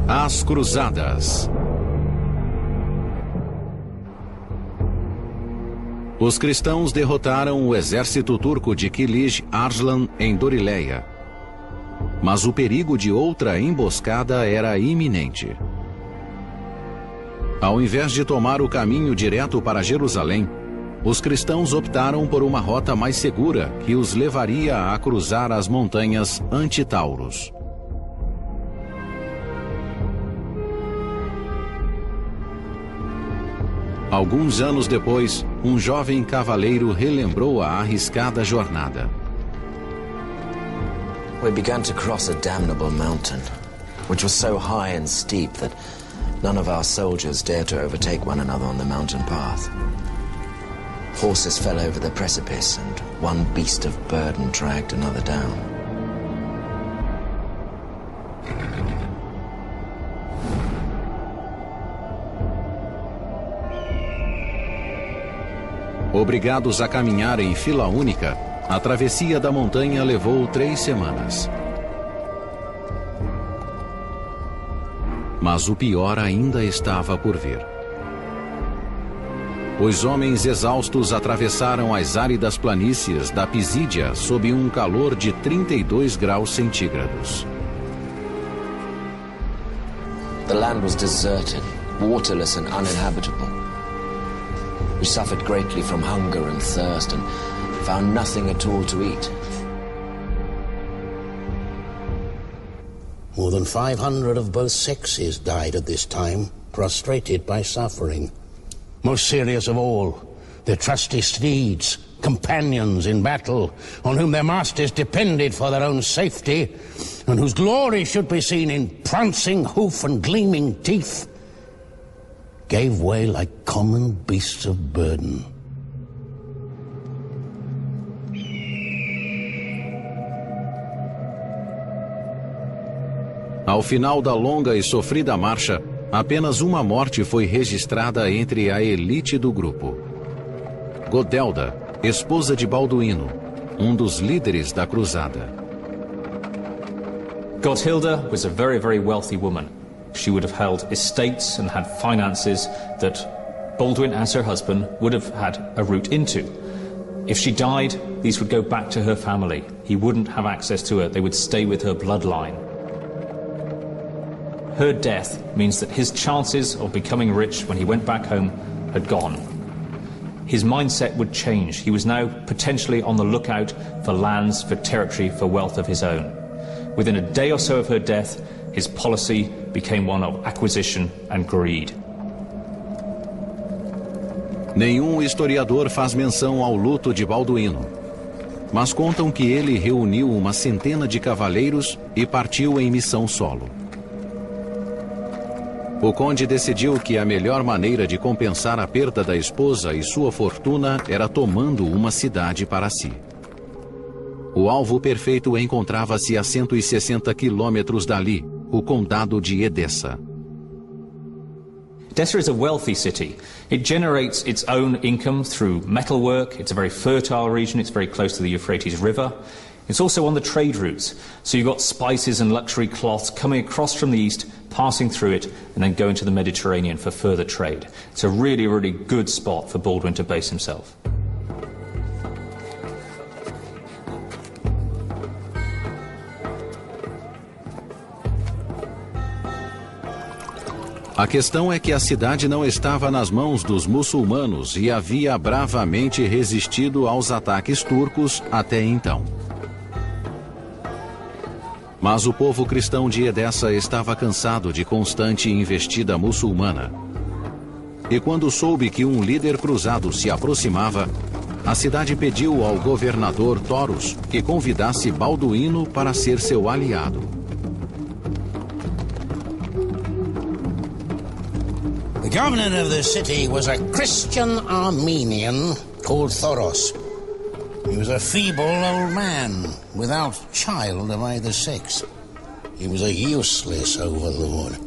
As Cruzadas. Os cristãos derrotaram o exército turco de Kilij Arslan em Dorileia. Mas o perigo de outra emboscada era iminente. Ao invés de tomar o caminho direto para Jerusalém, os cristãos optaram por uma rota mais segura que os levaria a cruzar as montanhas Antitauros. Alguns anos depois, um jovem cavaleiro relembrou a arriscada jornada. We began to cross a damnable mountain. which was so high and steep that none of our soldiers dared to overtake one another on the mountain path. Horses fell over the precipice, and one beast of burden dragged another down. Obrigados a caminhar em fila única, a travessia da montanha levou 3 semanas. Mas o pior ainda estava por vir. Os homens exaustos atravessaram as áridas planícies da Pisídia sob um calor de 32 graus centígrados. The land was deserted, waterless and uninhabitable. We suffered greatly from hunger and thirst and found nothing at all to eat. More than 500 of both sexes died at this time, prostrated by suffering. Most serious of all, their trusty steeds, companions in battle, on whom their masters depended for their own safety, and whose glory should be seen in prancing hoof and gleaming teeth, gave way like common beasts of burden. Ao final da longa e sofrida marcha, apenas uma morte foi registrada entre a elite do grupo. Godelda, esposa de Balduíno, dos líderes da cruzada. Gotthilda was a very, very wealthy woman. She would have held estates and had finances that Baldwin, as her husband, would have had a route into. If she died, these would go back to her family. He wouldn't have access to her. They would stay with her bloodline. Her death means that his chances of becoming rich when he went back home had gone. His mindset would change. He was now potentially on the lookout for lands, for territory, for wealth of his own. Within a day or so of her death, his policy became one of acquisition and greed. Nenhum historiador faz menção ao luto de Balduíno, mas contam que ele reuniu uma centena de cavaleiros e partiu em missão solo. O conde decidiu que a melhor maneira de compensar a perda da esposa e sua fortuna era tomando uma cidade para si. O alvo perfeito encontrava-se a 160 quilômetros dali, o condado de Edessa. Edessa is a wealthy city. It generates its own income through metalwork. It's a very fertile region. It's very close to the Euphrates River. It's also on the trade routes. So you've got spices and luxury cloths coming across from the east, passing through it, and then going to the Mediterranean for further trade. It's a really, really good spot for Baldwin to base himself. A questão é que a cidade não estava nas mãos dos muçulmanos e havia bravamente resistido aos ataques turcos até então. Mas o povo cristão de Edessa estava cansado de constante investida muçulmana. E quando soube que um líder cruzado se aproximava, a cidade pediu ao governador Toros que convidasse Balduíno para ser seu aliado. The governor of the city was a Christian Armenian called Thoros. He was a feeble old man, without child of either sex. He was a useless overlord.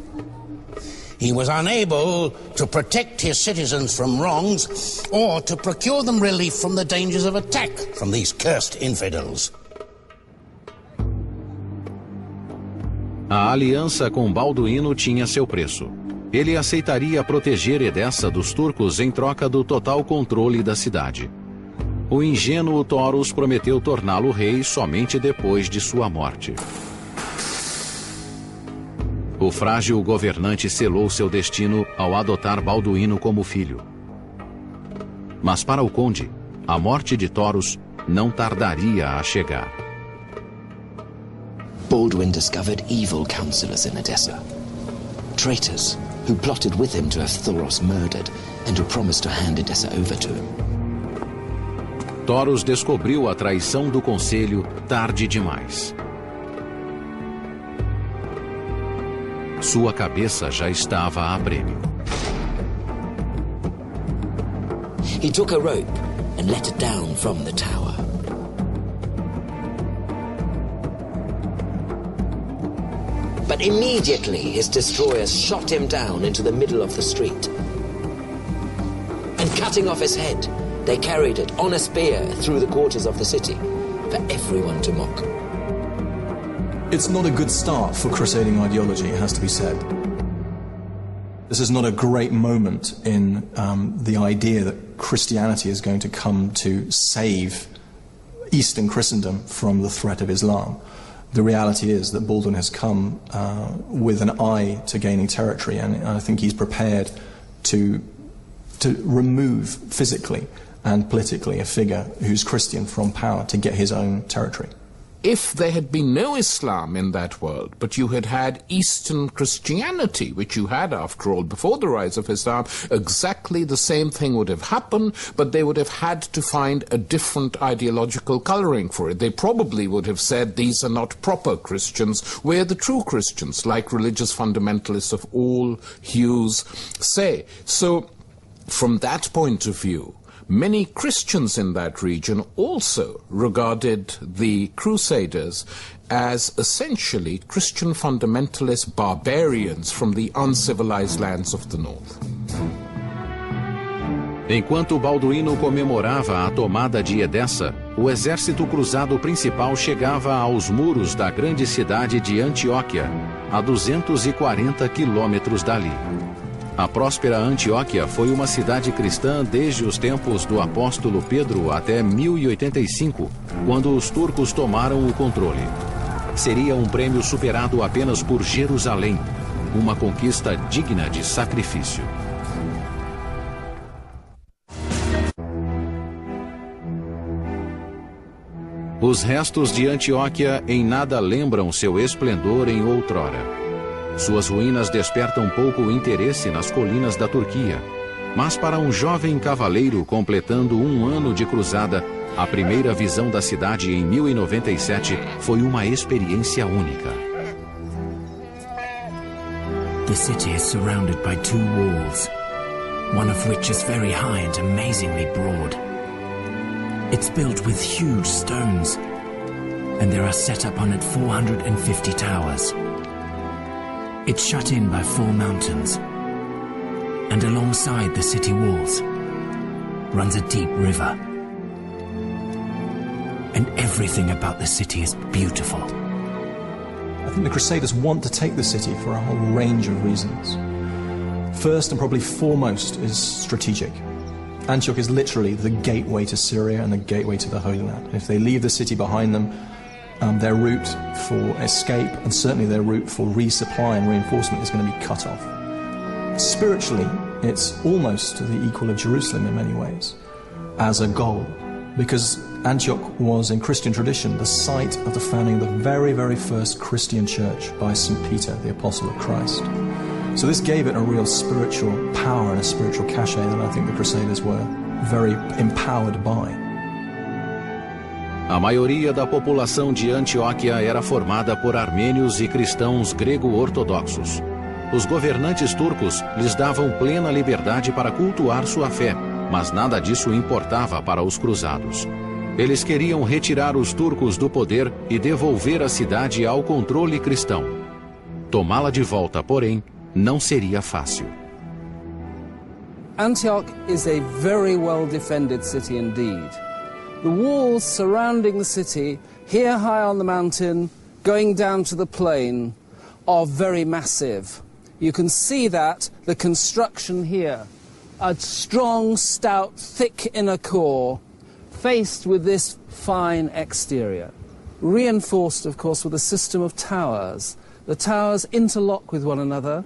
He was unable to protect his citizens from wrongs or to procure them relief from the dangers of attack from these cursed infidels. A aliança com Balduíno tinha seu preço. Ele aceitaria proteger Edessa dos turcos em troca do total controle da cidade. O ingênuo Toros prometeu torná-lo rei somente depois de sua morte. O frágil governante selou seu destino ao adotar Balduíno como filho. Mas para o conde, a morte de Toros não tardaria a chegar. Baldwin discovered evil counselors in Edessa. Traitors who plotted with him to have Thoros murdered and who promised to hand Edessa over to him. Toros descobriu a traição do conselho tarde demais. Sua cabeça já estava a prêmio. He took a rope and let it down from the tower. But immediately his destroyers shot him down into the middle of the street. And cutting off his head, they carried it on a spear through the quarters of the city for everyone to mock. It's not a good start for crusading ideology, it has to be said. This is not a great moment in the idea that Christianity is going to come to save Eastern Christendom from the threat of Islam. The reality is that Baldwin has come with an eye to gaining territory, and I think he's prepared to remove physically and politically a figure who's Christian from power to get his own territory. If there had been no Islam in that world, but you had had Eastern Christianity, which you had, after all, before the rise of Islam, exactly the same thing would have happened, but they would have had to find a different ideological coloring for it. They probably would have said, these are not proper Christians, we're the true Christians, like religious fundamentalists of all hues say. So, from that point of view, many Christians in that region also regarded the Crusaders as essentially Christian fundamentalist barbarians from the uncivilized lands of the north. Enquanto Balduíno comemorava a tomada de Edessa, o exército cruzado principal chegava aos muros da grande cidade de Antioquia, a 240 quilômetros dali. A próspera Antioquia foi uma cidade cristã desde os tempos do apóstolo Pedro até 1085, quando os turcos tomaram o controle. Seria um prêmio superado apenas por Jerusalém, uma conquista digna de sacrifício. Os restos de Antioquia em nada lembram seu esplendor em outrora. Suas ruínas despertam pouco interesse nas colinas da Turquia. Mas para um jovem cavaleiro completando um ano de cruzada, a primeira visão da cidade em 1097 foi uma experiência única. The city is surrounded by two walls, one of which is very high and amazingly broad. It's built with huge stones, and there are set up on it 450 towers. It's shut in by 4 mountains, and alongside the city walls runs a deep river. And everything about the city is beautiful. I think the Crusaders want to take the city for a whole range of reasons. First and probably foremost is strategic. Antioch is literally the gateway to Syria and the gateway to the Holy Land. If they leave the city behind them, their route for escape and certainly their route for resupply and reinforcement is going to be cut off. Spiritually, it's almost the equal of Jerusalem in many ways as a goal, because Antioch was, in Christian tradition, the site of the founding of the very, very first Christian church by St. Peter, the Apostle of Christ. So this gave it a real spiritual power and a spiritual cachet that I think the Crusaders were very empowered by. A maioria da população de Antioquia era formada por armênios e cristãos grego-ortodoxos. Os governantes turcos lhes davam plena liberdade para cultuar sua fé, mas nada disso importava para os cruzados. Eles queriam retirar os turcos do poder e devolver a cidade ao controle cristão. Tomá-la de volta, porém, não seria fácil. Antioch is a very well defended city indeed. The walls surrounding the city, here high on the mountain, going down to the plain, are very massive. You can see that, the construction here, a strong, stout, thick inner core, faced with this fine exterior. Reinforced, of course, with a system of towers. The towers interlock with one another.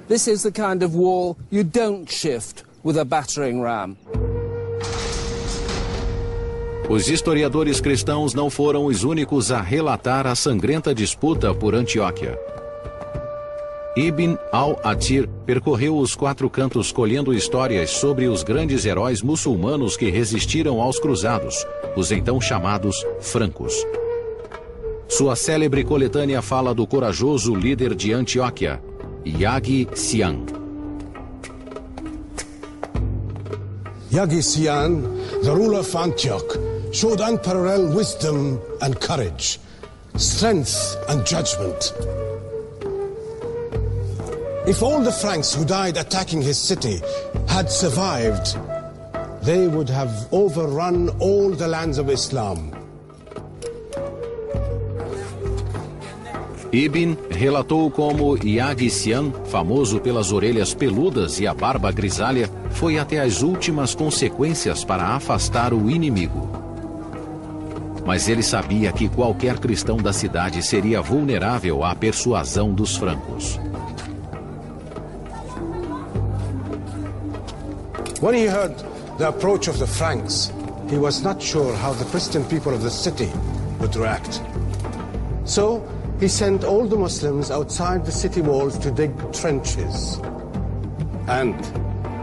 This is the kind of wall you don't shift with a battering ram. Os historiadores cristãos não foram os únicos a relatar a sangrenta disputa por Antioquia. Ibn al-Athir percorreu os 4 cantos colhendo histórias sobre os grandes heróis muçulmanos que resistiram aos cruzados, os então chamados francos. Sua célebre coletânea fala do corajoso líder de Antioquia, Yaghi Sian. Yaghi Sian, the ruler of Antioch, showed unparalleled wisdom and courage, strength and judgment. If all the Franks who died attacking his city had survived, they would have overrun all the lands of Islam. Ibn relatou como Yaghi Sian, famoso pelas orelhas peludas e a barba grisalha, foi até as últimas consequências para afastar o inimigo. Mas ele sabia que qualquer cristão da cidade seria vulnerável à persuasão dos francos. When he heard the approach of the Franks, he was not sure how the Christian people of the city would react. So he sent all the Muslims outside the city walls to dig trenches. And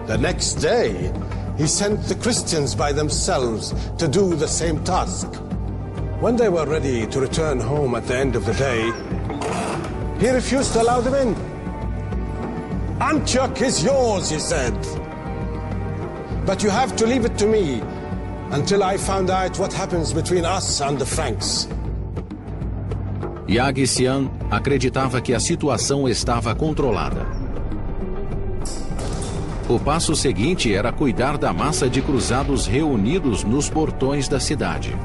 the next day, he sent the Christians by themselves to do the same task. When they were ready to return home at the end of the day, he refused to allow them in. Antioch is yours, he said. But you have to leave it to me until I found out what happens between us and the Franks. Yaghi Sian acreditava que a situação estava controlada. O passo seguinte era cuidar da massa de cruzados reunidos nos portões da cidade.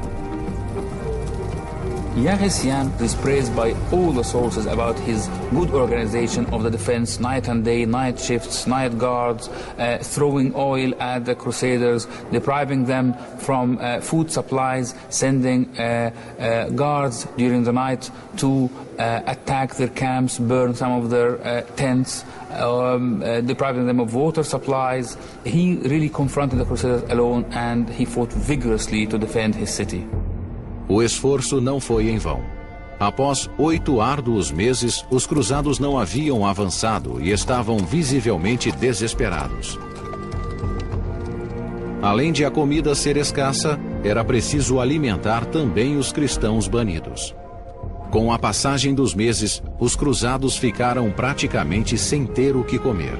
Yaghi Sian is praised by all the sources about his good organization of the defense, night and day, night shifts, night guards, throwing oil at the crusaders, depriving them from food supplies, sending guards during the night to attack their camps, burn some of their tents, depriving them of water supplies. He really confronted the crusaders alone, and he fought vigorously to defend his city. O esforço não foi em vão. Após 8 árduos meses, os cruzados não haviam avançado e estavam visivelmente desesperados. Além de a comida ser escassa, era preciso alimentar também os cristãos banidos. Com a passagem dos meses, os cruzados ficaram praticamente sem ter o que comer.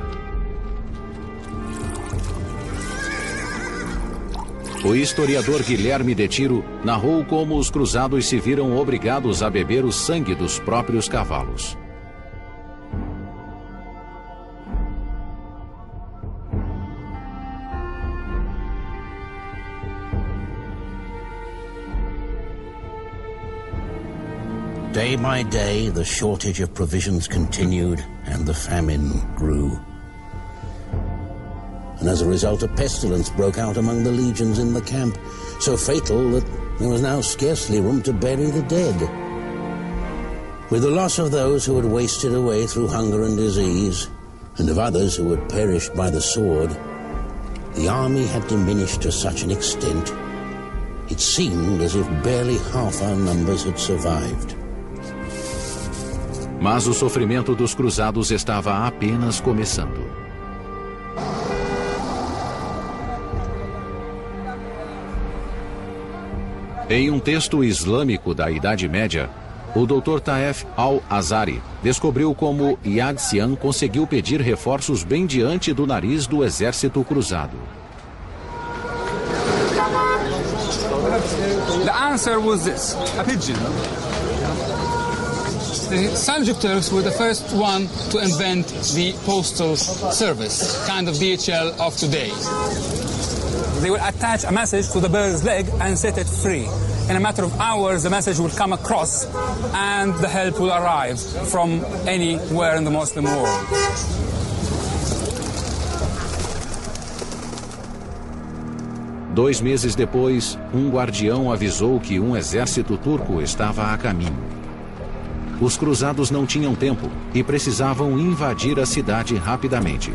O historiador Guilherme de Tiro narrou como os cruzados se viram obrigados a beber o sangue dos próprios cavalos. Day by day, the shortage of provisions continued and the famine grew. And as a result, a pestilence broke out among the legions in the camp, so fatal that there was now scarcely room to bury the dead. With the loss of those who had wasted away through hunger and disease, and of others who had perished by the sword, the army had diminished to such an extent, it seemed as if barely half our numbers had survived. Mas o sofrimento dos cruzados estava apenas começando. Em um texto islâmico da Idade Média, o Dr. Taef al-Azari descobriu como Yaghi Sian conseguiu pedir reforços bem diante do nariz do exército cruzado. The answer was this: a pigeon. The Seljuk Turks were the first one to invent the postal service, kind of DHL of today. They will attach a message to the bird's leg and set it free. In a matter of hours, the message will come across and the help will arrive from anywhere in the Muslim world. Dois meses depois, um guardião avisou que um exército turco estava a caminho. Os cruzados não tinham tempo e precisavam invadir a cidade rapidamente.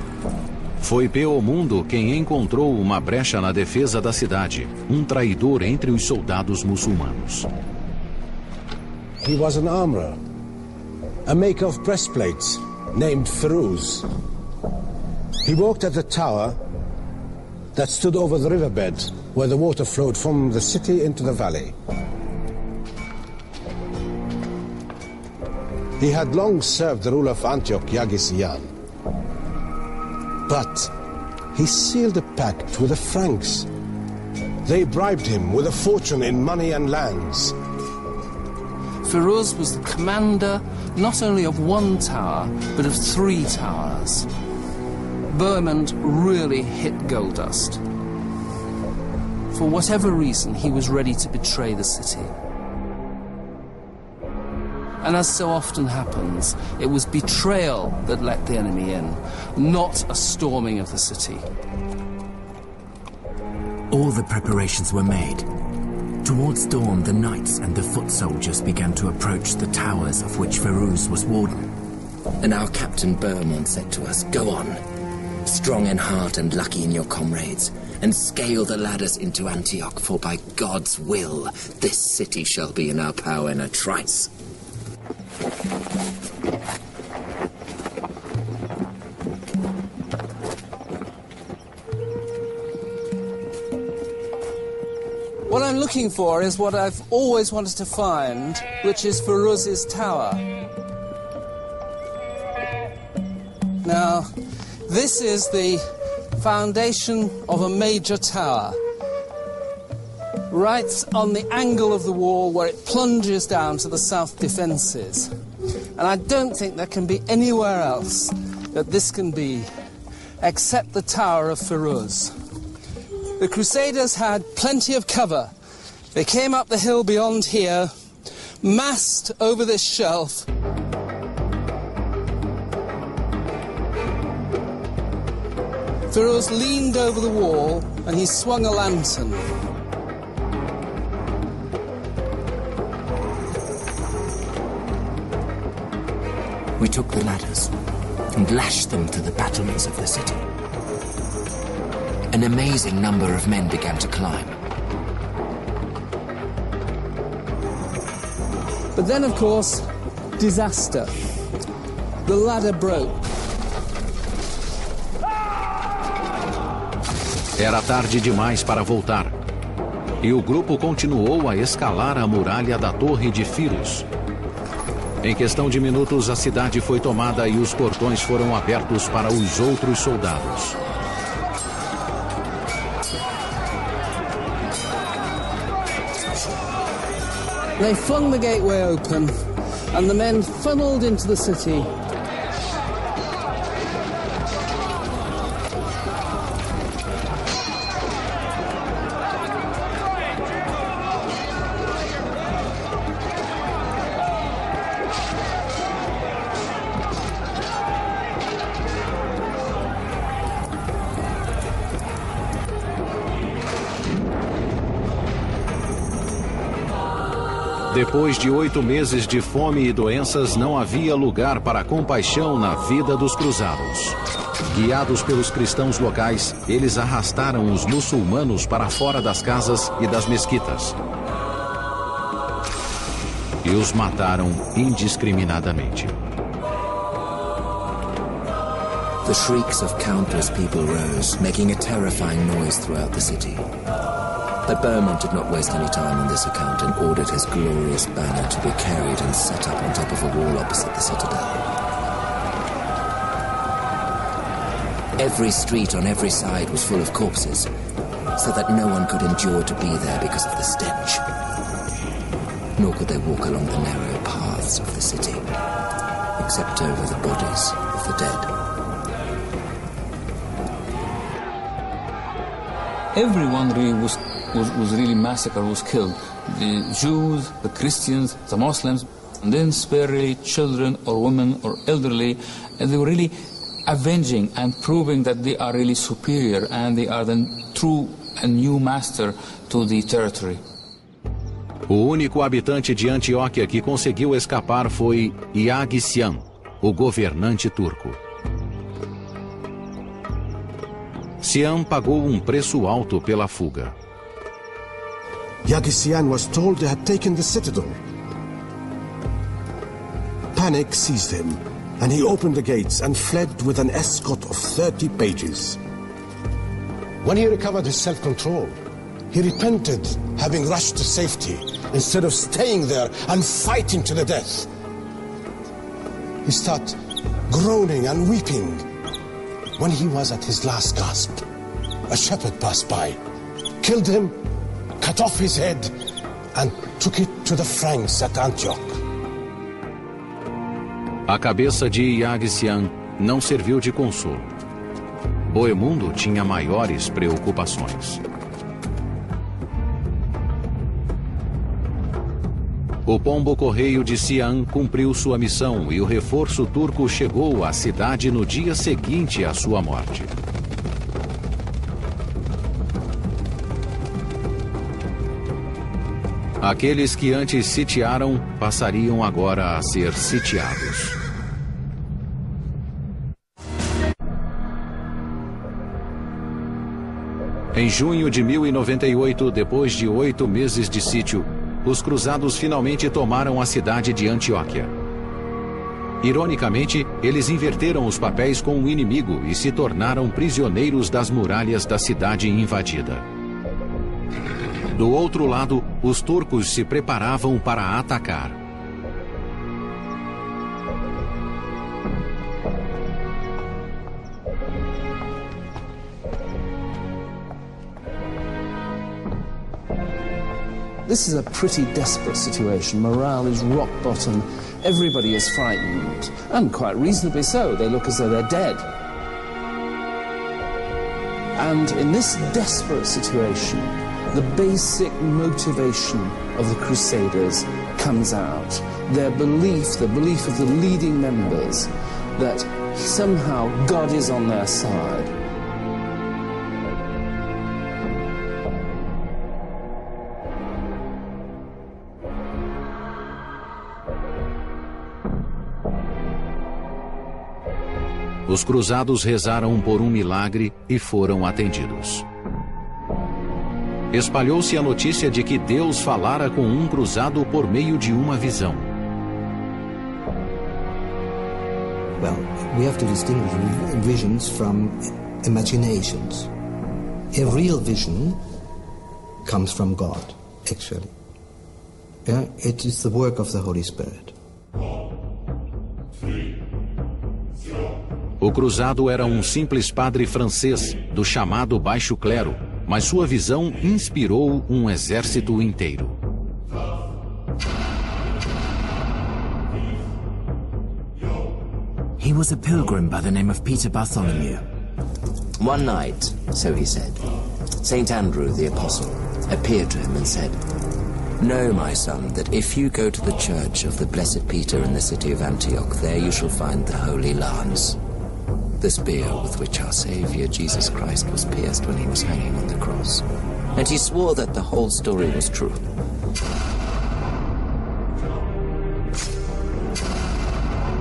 Foi Peomundo quem encontrou uma brecha na defesa da cidade, um traidor entre os soldados muçulmanos. He was an armorer, a maker of breastplates, named Firuz. He worked at the tower that stood over the riverbed, where the water flowed from the city into the valley. He had long served the ruler of Antioch, Yagisian. But he sealed a pact with the Franks. They bribed him with a fortune in money and lands. Firuz was the commander not only of one tower, but of 3 towers. Bohemond really hit gold dust. For whatever reason, he was ready to betray the city. And as so often happens, it was betrayal that let the enemy in, not a storming of the city. All the preparations were made. Towards dawn, the knights and the foot soldiers began to approach the towers of which Firuz was warden. And our Captain Bohemond said to us, "Go on, strong in heart and lucky in your comrades, and scale the ladders into Antioch, for by God's will, this city shall be in our power in a trice." What I'm looking for is what I've always wanted to find, which is Firuz's tower. Now, this is the foundation of a major tower, right on the angle of the wall where it plunges down to the south defences. And I don't think there can be anywhere else that this can be except the Tower of Firuz. The Crusaders had plenty of cover. They came up the hill beyond here, massed over this shelf. Firuz leaned over the wall and he swung a lantern. We took the ladders and lashed them to the battlements of the city. An amazing number of men began to climb. But then, of course, disaster. The ladder broke. Era tarde demais para voltar. E o grupo continuou a escalar a muralha da Torre de Firuz. Em questão de minutos, a cidade foi tomada e os portões foram abertos para os outros soldados. They flung the gateway open, and the men funneled into the city. Depois de 8 meses de fome e doenças, não havia lugar para compaixão na vida dos cruzados. Guiados pelos cristãos locais, eles arrastaram os muçulmanos para fora das casas e das mesquitas. E os mataram indiscriminadamente. The shrieks of countless people rose, making a terrifying noise throughout the city. But Bohemond did not waste any time on this account and ordered his glorious banner to be carried and set up on top of a wall opposite the citadel. Every street on every side was full of corpses, so that no one could endure to be there because of the stench. Nor could they walk along the narrow paths of the city, except over the bodies of the dead. Everyone really was really massacred, was killed. The Jews, the Christians, the Muslims, and then spare really children or women or elderly, and they were really avenging and proving that they are really superior and they are the true and new master to the territory. O único habitante de Antioquia que conseguiu escapar foi Yagisian, o governante turco. Siam pagou um preço alto pela fuga. Yagisian was told they had taken the citadel. Panic seized him, and he opened the gates and fled with an escort of 30 pages. When he recovered his self-control, he repented having rushed to safety instead of staying there and fighting to the death. he started groaning and weeping. When he was at his last gasp, a shepherd passed by, killed him, cut off his head, and took it to the Franks at Antioch. A cabeça de Yagxian não serviu de consolo. Bohemundo tinha maiores preocupações. O pombo-correio de Xi'an cumpriu sua missão e o reforço turco chegou à cidade no dia seguinte à sua morte. Aqueles que antes sitiaram passariam agora a ser sitiados. Em junho de 1098, depois de 8 meses de sítio, os cruzados finalmente tomaram a cidade de Antioquia. Ironicamente, eles inverteram os papéis com o inimigo e se tornaram prisioneiros das muralhas da cidade invadida. Do outro lado, os turcos se preparavam para atacar. This is a pretty desperate situation. Morale is rock bottom. Everybody is frightened, and quite reasonably so. They look as though they're dead. And in this desperate situation, the basic motivation of the Crusaders comes out. Their belief, the belief of the leading members, that somehow God is on their side. Os cruzados rezaram por um milagre e foram atendidos. Espalhou-se a notícia de que Deus falara com um cruzado por meio de uma visão. Well, we have to distinguish visions from imaginations. A real vision comes from God, actually. Yeah? It is the work of the Holy Spirit. O cruzado era um simples padre francês do chamado baixo clero, mas sua visão inspirou um exército inteiro. He was a pilgrim by the name of Peter Bartholomew. One night, so he said, St. Andrew the Apostle appeared to him and said, "Know, my son, that if you go to the church of the Blessed Peter in the city of Antioch, there you shall find the Holy Lance, the spear with which our Saviour Jesus Christ was pierced when he was hanging on the cross." And he swore that the whole story was true.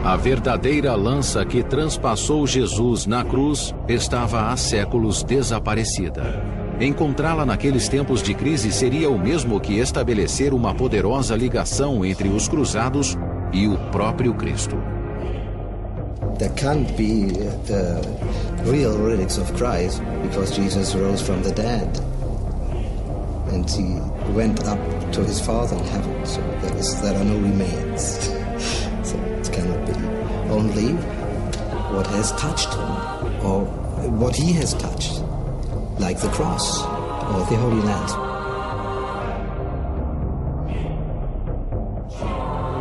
A verdadeira lança que transpassou Jesus na cruz estava há séculos desaparecida. Encontrá-la naqueles tempos de crise seria o mesmo que estabelecer uma poderosa ligação entre os cruzados e o próprio Cristo. There can't be real relics of Christ because Jesus rose from the dead and he went up to his Father in heaven, so there are no remains. So it cannot be. Only what has touched him or what he has touched, like the cross or the Holy Land.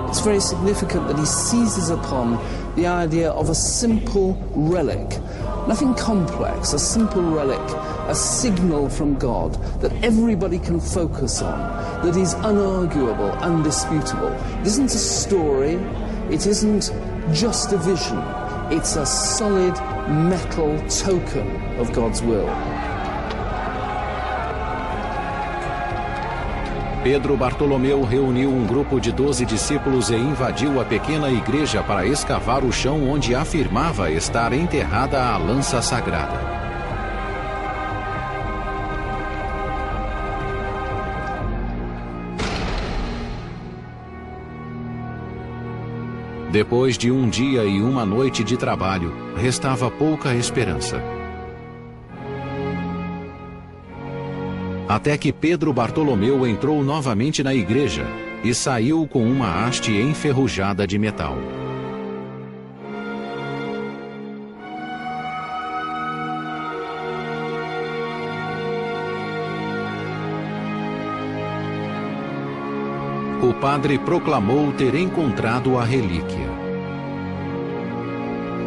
It's very significant that he seizes upon the idea of a simple relic, nothing complex, a simple relic, a signal from God that everybody can focus on, that is unarguable, undisputable. It isn't a story, it isn't just a vision, it's a solid metal token of God's will. Pedro Bartolomeu reuniu um grupo de 12 discípulos e invadiu a pequena igreja para escavar o chão onde afirmava estar enterrada a lança sagrada. Depois de um dia e uma noite de trabalho, restava pouca esperança. Até que Pedro Bartolomeu entrou novamente na igreja e saiu com uma haste enferrujada de metal. o padre proclamou ter encontrado a relíquia.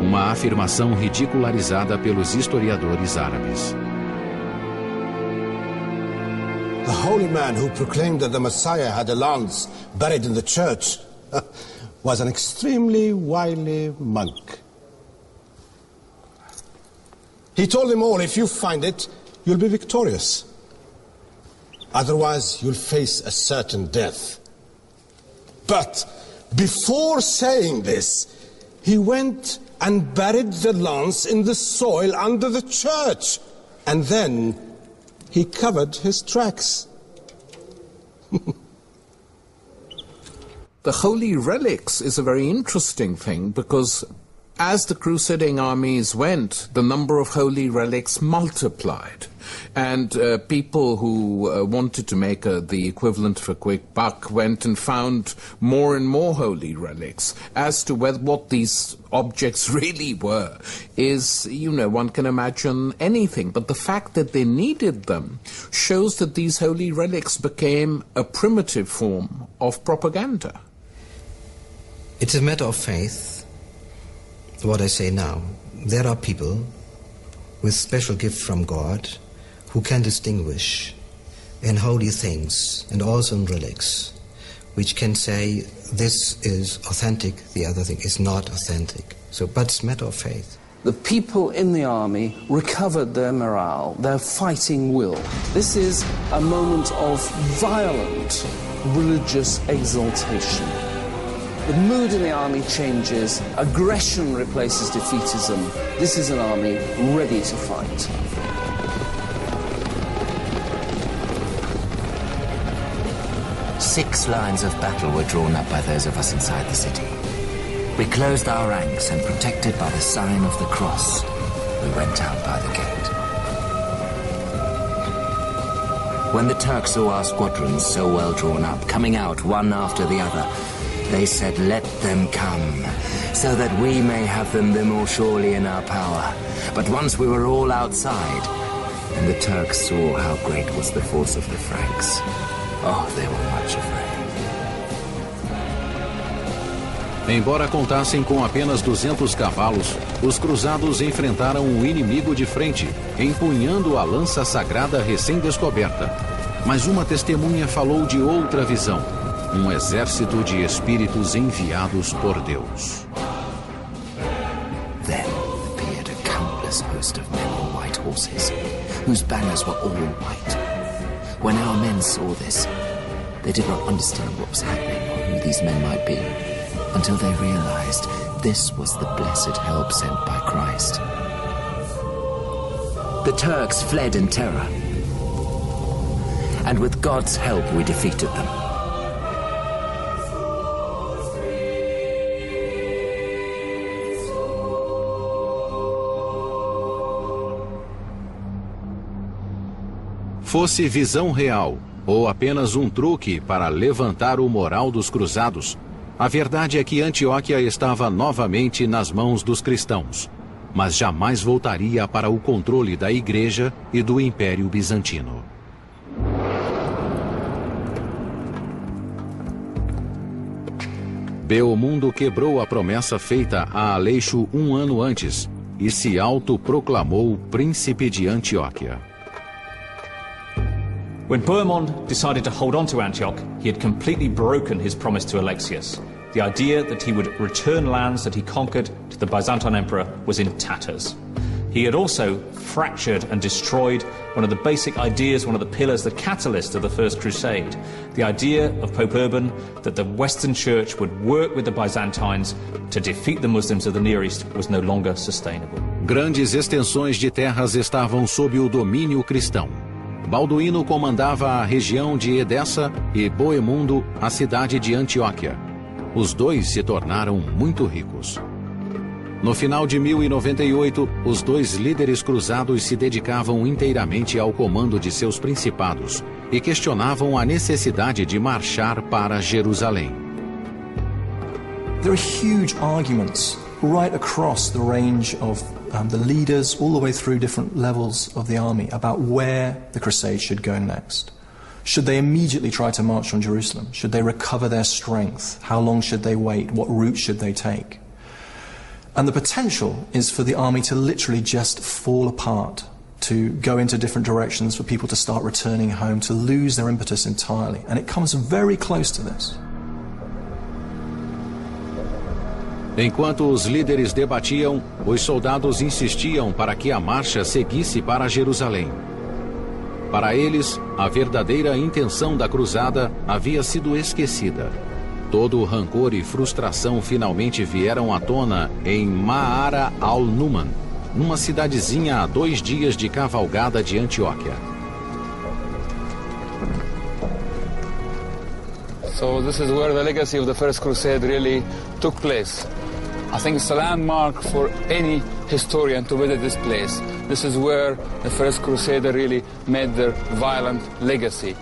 Uma afirmação ridicularizada pelos historiadores árabes. The holy man who proclaimed that the Messiah had a lance buried in the church was an extremely wily monk. He told them all, if you find it, you'll be victorious. Otherwise, you'll face a certain death. But before saying this, he went and buried the lance in the soil under the church. And then he covered his tracks. The holy relics is a very interesting thing because as the crusading armies went, the number of holy relics multiplied. And people who wanted to make the equivalent of a quick buck went and found more and more holy relics. As to what these objects really were is, one can imagine anything. But the fact that they needed them shows that these holy relics became a primitive form of propaganda. It's a matter of faith. What I say now, there are people with special gift from God who can distinguish in holy things and also in relics, which can say this is authentic, the other thing is not authentic. But it's a matter of faith. The people in the army recovered their morale, their fighting will. This is a moment of violent religious exaltation. The mood in the army changes, aggression replaces defeatism. This is an army ready to fight. Six lines of battle were drawn up by those of us inside the city. We closed our ranks and, protected by the sign of the cross, we went out by the gate. When the Turks saw our squadrons so well drawn up, coming out one after the other, they said, "Let them come, so that we may have them the more surely in our power." But once we were all outside, and the Turks saw how great was the force of the Franks, they were much afraid. Embora contassem com apenas 200 cavalos, os cruzados enfrentaram o inimigo de frente, empunhando a lança sagrada recém-descoberta. Mas uma testemunha falou de outra visão. Um exército de espíritos enviados por Deus. Then appeared a countless host of men on white horses, whose banners were all white. When our men saw this, they did not understand what was happening or who these men might be, until they realized this was the blessed help sent by Christ. The Turks fled in terror, and with God's help we defeated them. Fosse visão real ou apenas um truque para levantar o moral dos cruzados, a verdade é que Antioquia estava novamente nas mãos dos cristãos, mas jamais voltaria para o controle da Igreja e do Império Bizantino. Boemundo quebrou a promessa feita a Aleixo um ano antes e se autoproclamou príncipe de Antioquia. When Bohemond decided to hold on to Antioch, he had completely broken his promise to Alexius. The idea that he would return lands that he conquered to the Byzantine emperor was in tatters. He had also fractured and destroyed one of the basic ideas, one of the pillars, the catalyst of the First Crusade. The idea of Pope Urban that the Western Church would work with the Byzantines to defeat the Muslims of the Near East was no longer sustainable. Grandes extensões de terras estavam sob o domínio cristão. Balduíno comandava a região de Edessa e Boemundo a cidade de Antioquia. Os dois se tornaram muito ricos. No final de 1098, os dois líderes cruzados se dedicavam inteiramente ao comando de seus principados e questionavam a necessidade de marchar para Jerusalém. There are huge arguments right across the range of the leaders, all the way through different levels of the army, about where the crusade should go next. Should they immediately try to march on Jerusalem? Should they recover their strength? How long should they wait? What route should they take? And the potential is for the army to literally just fall apart, to go into different directions, for people to start returning home, to lose their impetus entirely. And it comes very close to this. Enquanto os líderes debatiam, os soldados insistiam para que a marcha seguisse para Jerusalém. Para eles, a verdadeira intenção da cruzada havia sido esquecida. Todo o rancor e frustração finalmente vieram à tona em Ma'ara al-Numan, numa cidadezinha a 2 dias de cavalgada de Antioquia. So this is where the legacy of the First Crusade really took place. I think it's a landmark for any historian to visit this place. This is where the First Crusader really made their violent legacy.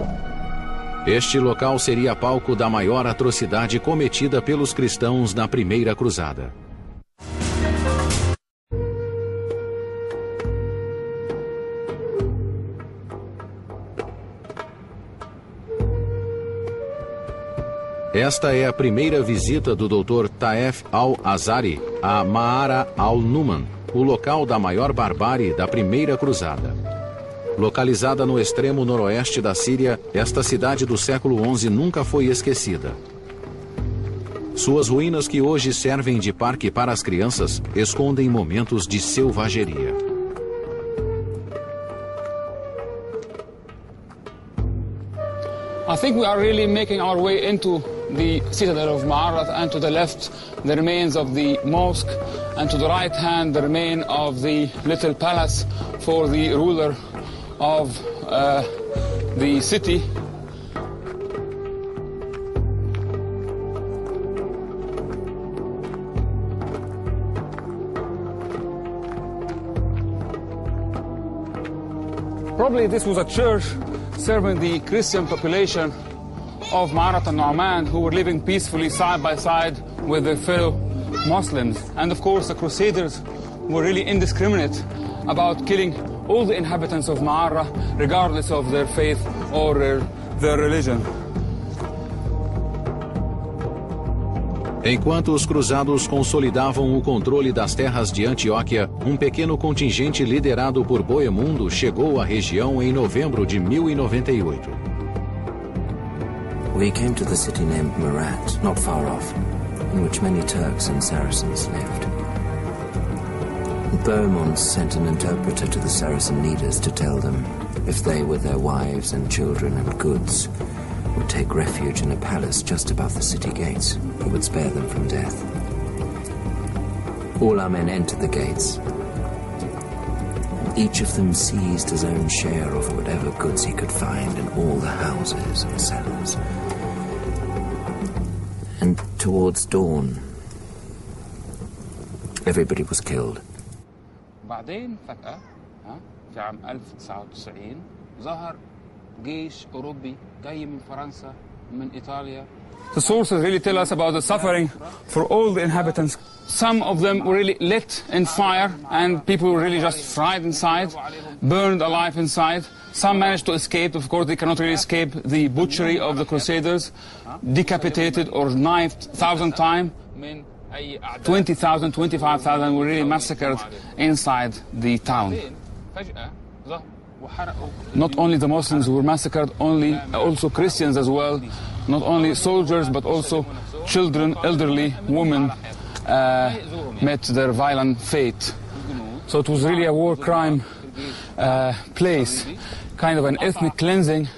Este local seria palco da maior atrocidade cometida pelos cristãos na Primeira Cruzada. Esta é a primeira visita do Dr. Taef al-Azari a Ma'ara al-Numan, o local da maior barbárie da Primeira Cruzada. Localizada no extremo noroeste da Síria, esta cidade do século XI nunca foi esquecida. Suas ruínas, que hoje servem de parque para as crianças, escondem momentos de selvageria. I think we are really making our way into the citadel of Ma'arat, and to the left the remains of the mosque, and to the right hand the remain of the little palace for the ruler of the city. Probably this was a church serving the Christian population of Ma'arat and Nu'man, who were living peacefully side by side with their fellow Muslims. And of course the Crusaders were really indiscriminate about killing all the inhabitants of Ma'ara, regardless of their faith or their religion. Enquanto os cruzados consolidavam o controle das terras de Antioquia, um pequeno contingente liderado por Bohemundo chegou à região em novembro de 1098. We came to the city named Murat, not far off, in which many Turks and Saracens lived. Bohemond sent an interpreter to the Saracen leaders to tell them if they, with their wives and children and goods, would take refuge in a palace just above the city gates, he would spare them from death. All our men entered the gates. Each of them seized his own share of whatever goods he could find in all the houses and cellars. And towards dawn, everybody was killed. بعدين فجأة في عام 1099 ظهر جيش أوروبي جاي من فرنسا من إيطاليا. The sources really tell us about the suffering for all the inhabitants. Some of them were really lit in fire, and people were really just fried inside, burned alive inside. Some managed to escape. Of course, they cannot really escape the butchery of the Crusaders, decapitated or knifed 1,000 times. 20,000, 25,000 were really massacred inside the town. Not only the Muslims were massacred, also Christians as well. Not only soldiers, but also children, elderly, women met their violent fate. So it was really a war crime place, kind of an ethnic cleansing.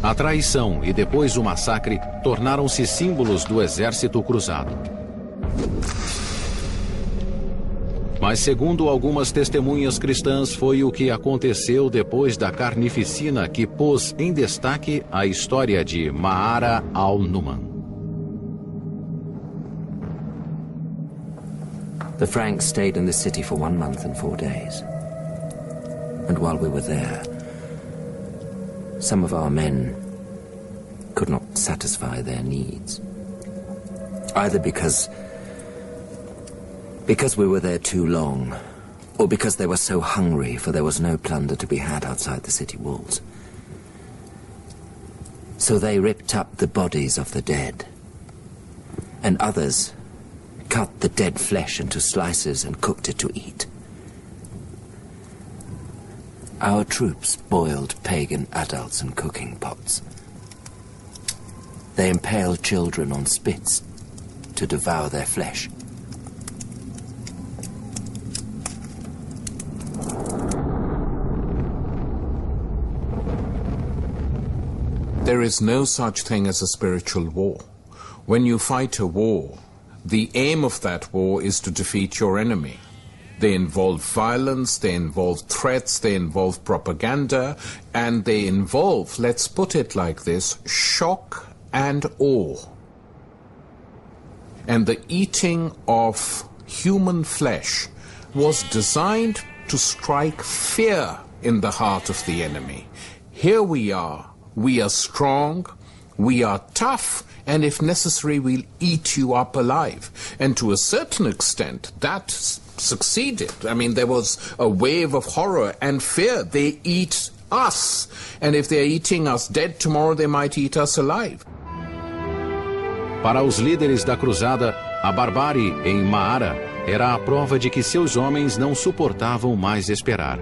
A traição e depois o massacre tornaram-se símbolos do exército cruzado. Mas segundo algumas testemunhas cristãs, foi o que aconteceu depois da carnificina que pôs em destaque a história de Ma'ara al-Numan. The Franks stayed in the city for 1 month and 4 days. And while we were there, some of our men could not satisfy their needs. Either because we were there too long, or because they were so hungry, for there was no plunder to be had outside the city walls. So they ripped up the bodies of the dead, and others cut the dead flesh into slices and cooked it to eat. Our troops boiled pagan adults in cooking pots. They impaled children on spits to devour their flesh. There is no such thing as a spiritual war. When you fight a war, the aim of that war is to defeat your enemy. They involve violence, they involve threats, they involve propaganda, and they involve, let's put it like this, shock and awe. And the eating of human flesh was designed to strike fear in the heart of the enemy. Here we are strong, we are tough, and if necessary, we'll eat you up alive. And to a certain extent, that succeeded. I mean, there was a wave of horror and fear. They eat us. And if they're eating us dead tomorrow, they might eat us alive. Para os líderes da cruzada, a barbárie em Ma'ara era a prova de que seus homens não suportavam mais esperar.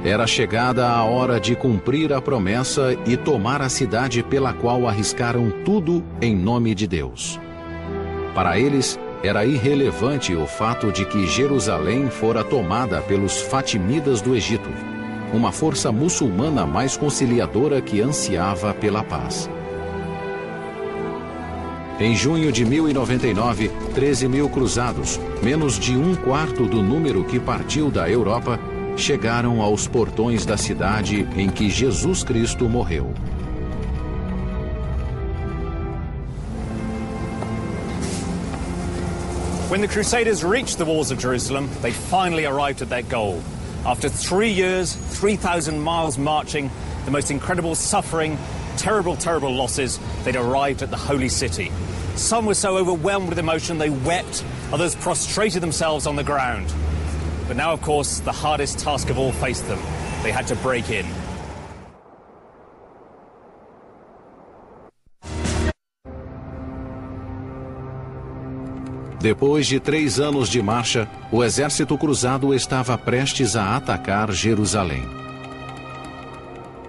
Era chegada a hora de cumprir a promessa e tomar a cidade pela qual arriscaram tudo em nome de Deus. Para eles, era irrelevante o fato de que Jerusalém fora tomada pelos Fatimidas do Egito, uma força muçulmana mais conciliadora que ansiava pela paz. Em junho de 1099, 13.000 cruzados, menos de 1/4 do número que partiu da Europa, chegaram aos portões da cidade em que Jesus Cristo morreu. When the Crusaders reached the walls of Jerusalem, they finally arrived at their goal. After 3 years, 3,000 miles marching, the most incredible suffering, terrible losses, they'd arrived at the holy city. Some were so overwhelmed with emotion they wept, others prostrated themselves on the ground. But now, of course, the hardest task of all faced them. They had to break in. Depois de 3 anos de marcha, o exército cruzado estava prestes a atacar Jerusalém.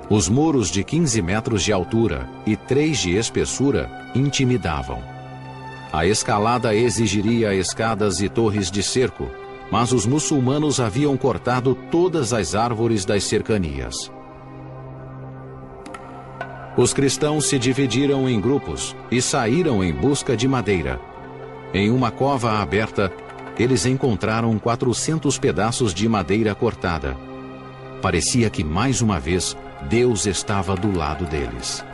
Os muros de 15 metros de altura e 3 de espessura intimidavam. A escalada exigiria escadas e torres de cerco, mas os muçulmanos haviam cortado todas as árvores das cercanias. Os cristãos se dividiram em grupos e saíram em busca de madeira. Em uma cova aberta, eles encontraram 400 pedaços de madeira cortada. Parecia que, mais uma vez, Deus estava do lado deles.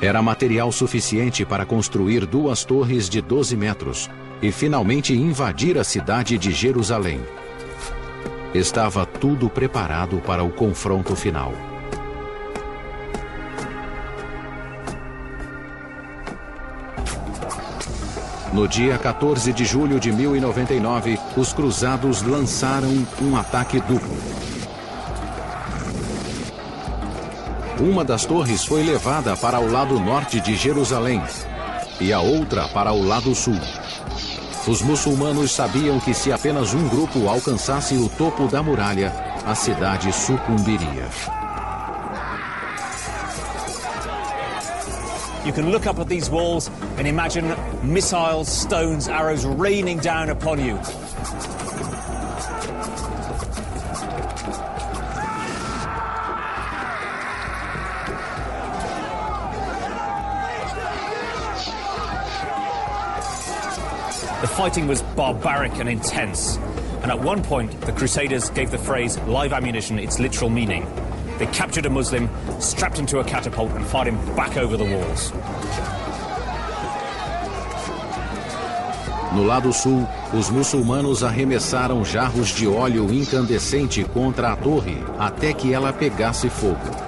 Era material suficiente para construir 2 torres de 12 metros e finalmente invadir a cidade de Jerusalém. Estava tudo preparado para o confronto final. No dia 14 de julho de 1099, os cruzados lançaram um ataque duplo. Uma das torres foi levada para o lado norte de Jerusalém e a outra para o lado sul. Os muçulmanos sabiam que se apenas um grupo alcançasse o topo da muralha, a cidade sucumbiria. You can look up at these walls and imagine missiles, stones, arrows raining down upon you. The fighting was barbaric and intense. And at one point, the Crusaders gave the phrase live ammunition its literal meaning. They captured a Muslim, strapped him to a catapult and fired him back over the walls. No lado sul, os muçulmanos arremessaram jarros de óleo incandescente contra a torre até que ela pegasse fogo.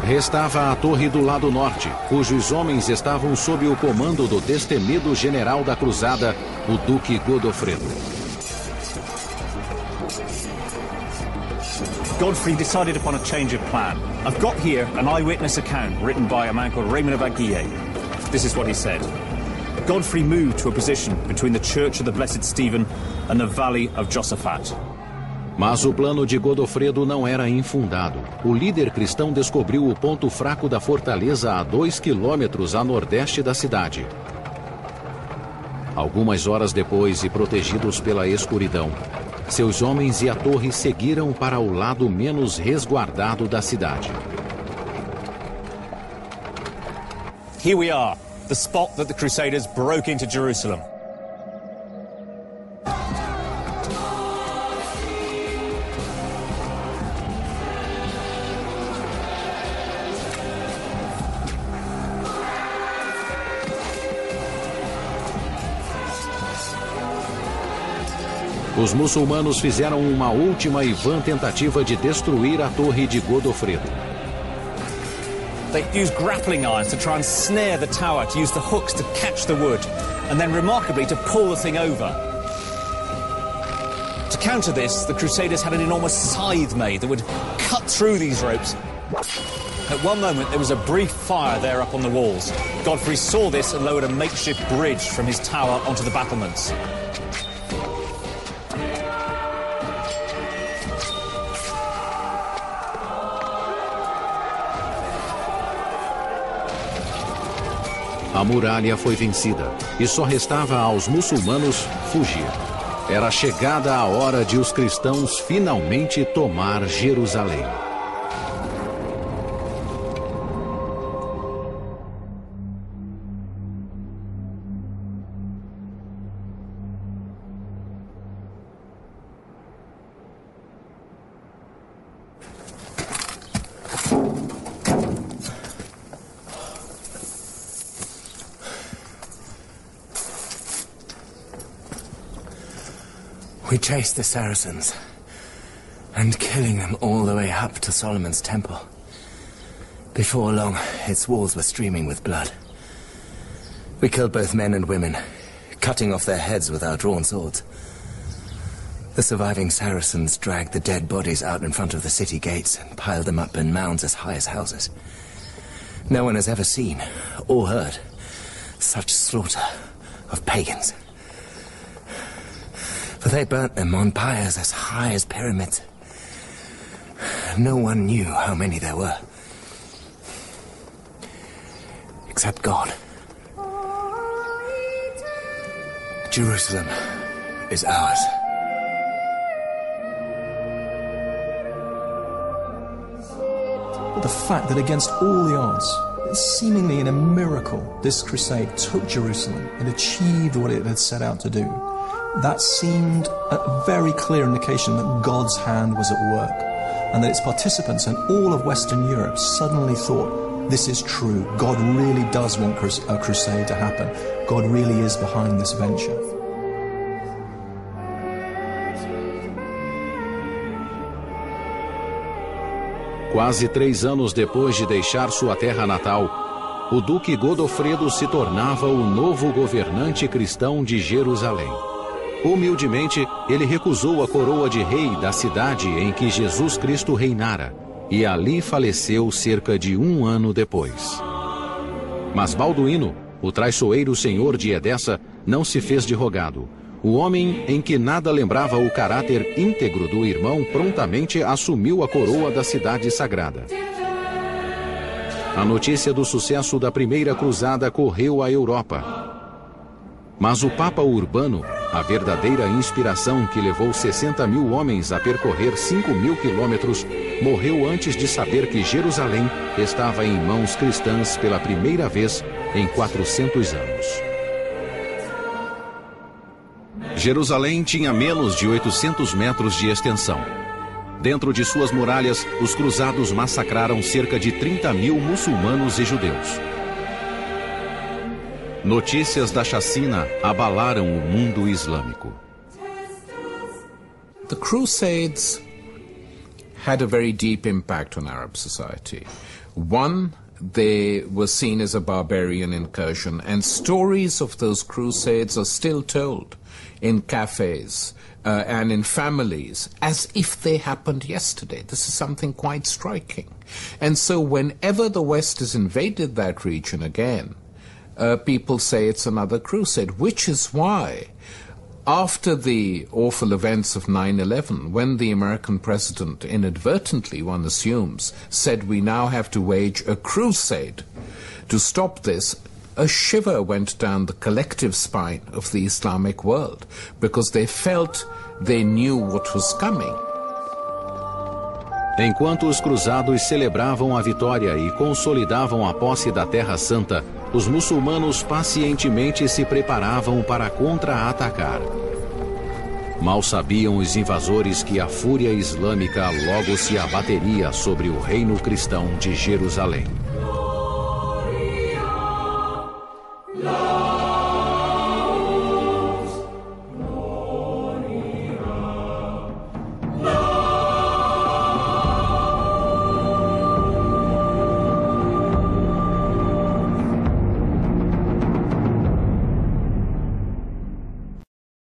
Restava a torre do lado norte, cujos homens estavam sob o comando do destemido general da cruzada, o Duque Godofredo. Godfrey decided upon a change of plan. I've got here an eyewitness account written by a man called Raymond of Aguirre. This is what he said. Godfrey moved to a position between the Church of the Blessed Stephen and the Valley of Josaphat. Mas o plano de Godofredo não era infundado. O líder cristão descobriu o ponto fraco da fortaleza a 2 quilômetros a nordeste da cidade. Algumas horas depois, e protegidos pela escuridão, seus homens e a torre seguiram para o lado menos resguardado da cidade. Here we are, the spot that the Crusaders broke into Jerusalem. Os muçulmanos fizeram uma última e vã tentativa de destruir a torre de Godofredo. They used grappling irons to try and snare the tower, to use the hooks to catch the wood, and then remarkably to pull the thing over. To counter this, the Crusaders had an enormous scythe made that would cut through these ropes. At one moment there was a brief fire there up on the walls. Godfrey saw this and lowered a makeshift bridge from his tower onto the battlements. A muralha foi vencida e só restava aos muçulmanos fugir. Era chegada a hora de os cristãos finalmente tomar Jerusalém. We chased the Saracens, and killing them all the way up to Solomon's temple. Before long, its walls were streaming with blood. We killed both men and women, cutting off their heads with our drawn swords. The surviving Saracens dragged the dead bodies out in front of the city gates and piled them up in mounds as high as houses. No one has ever seen or heard such slaughter of pagans. For they burnt them on pyres as high as pyramids. No one knew how many there were. Except God. Jerusalem is ours. But the fact that against all the odds, seemingly in a miracle, this crusade took Jerusalem and achieved what it had set out to do, that seemed a very clear indication that God's hand was at work, and that its participants and all of Western Europe suddenly thought, this is true, God really does want a crusade to happen, God really is behind this venture. Quase 3 anos depois de deixar sua terra natal, o Duque Godofredo se tornava o novo governante cristão de Jerusalém. Humildemente, ele recusou a coroa de rei da cidade em que Jesus Cristo reinara, e ali faleceu cerca de 1 ano depois. Mas Balduíno, o traiçoeiro senhor de Edessa, não se fez de rogado. O homem em que nada lembrava o caráter íntegro do irmão prontamente assumiu a coroa da cidade sagrada. A notícia do sucesso da primeira cruzada correu à Europa. Mas o Papa Urbano a verdadeira inspiração que levou 60.000 homens a percorrer 5.000 quilômetros, morreu antes de saber que Jerusalém estava em mãos cristãs pela primeira vez em 400 anos. Jerusalém tinha menos de 800 metros de extensão. Dentro de suas muralhas, os cruzados massacraram cerca de 30.000 muçulmanos e judeus. Notícias da chacina abalaram o mundo islâmico. The Crusades had a very deep impact on Arab society. One, they were seen as a barbarian incursion, and stories of those crusades are still told in cafes and in families as if they happened yesterday. This is something quite striking. And so whenever the West has invaded that region again, people say it's another crusade, which is why after the awful events of 9/11, when the American president inadvertently, one assumes, said we now have to wage a crusade to stop this, a shiver went down the collective spine of the Islamic world, because they felt they knew what was coming. Enquanto os cruzados celebravam a vitória e consolidavam a posse da Terra Santa, os muçulmanos pacientemente se preparavam para contra-atacar. Mal sabiam os invasores que a fúria islâmica logo se abateria sobre o reino cristão de Jerusalém.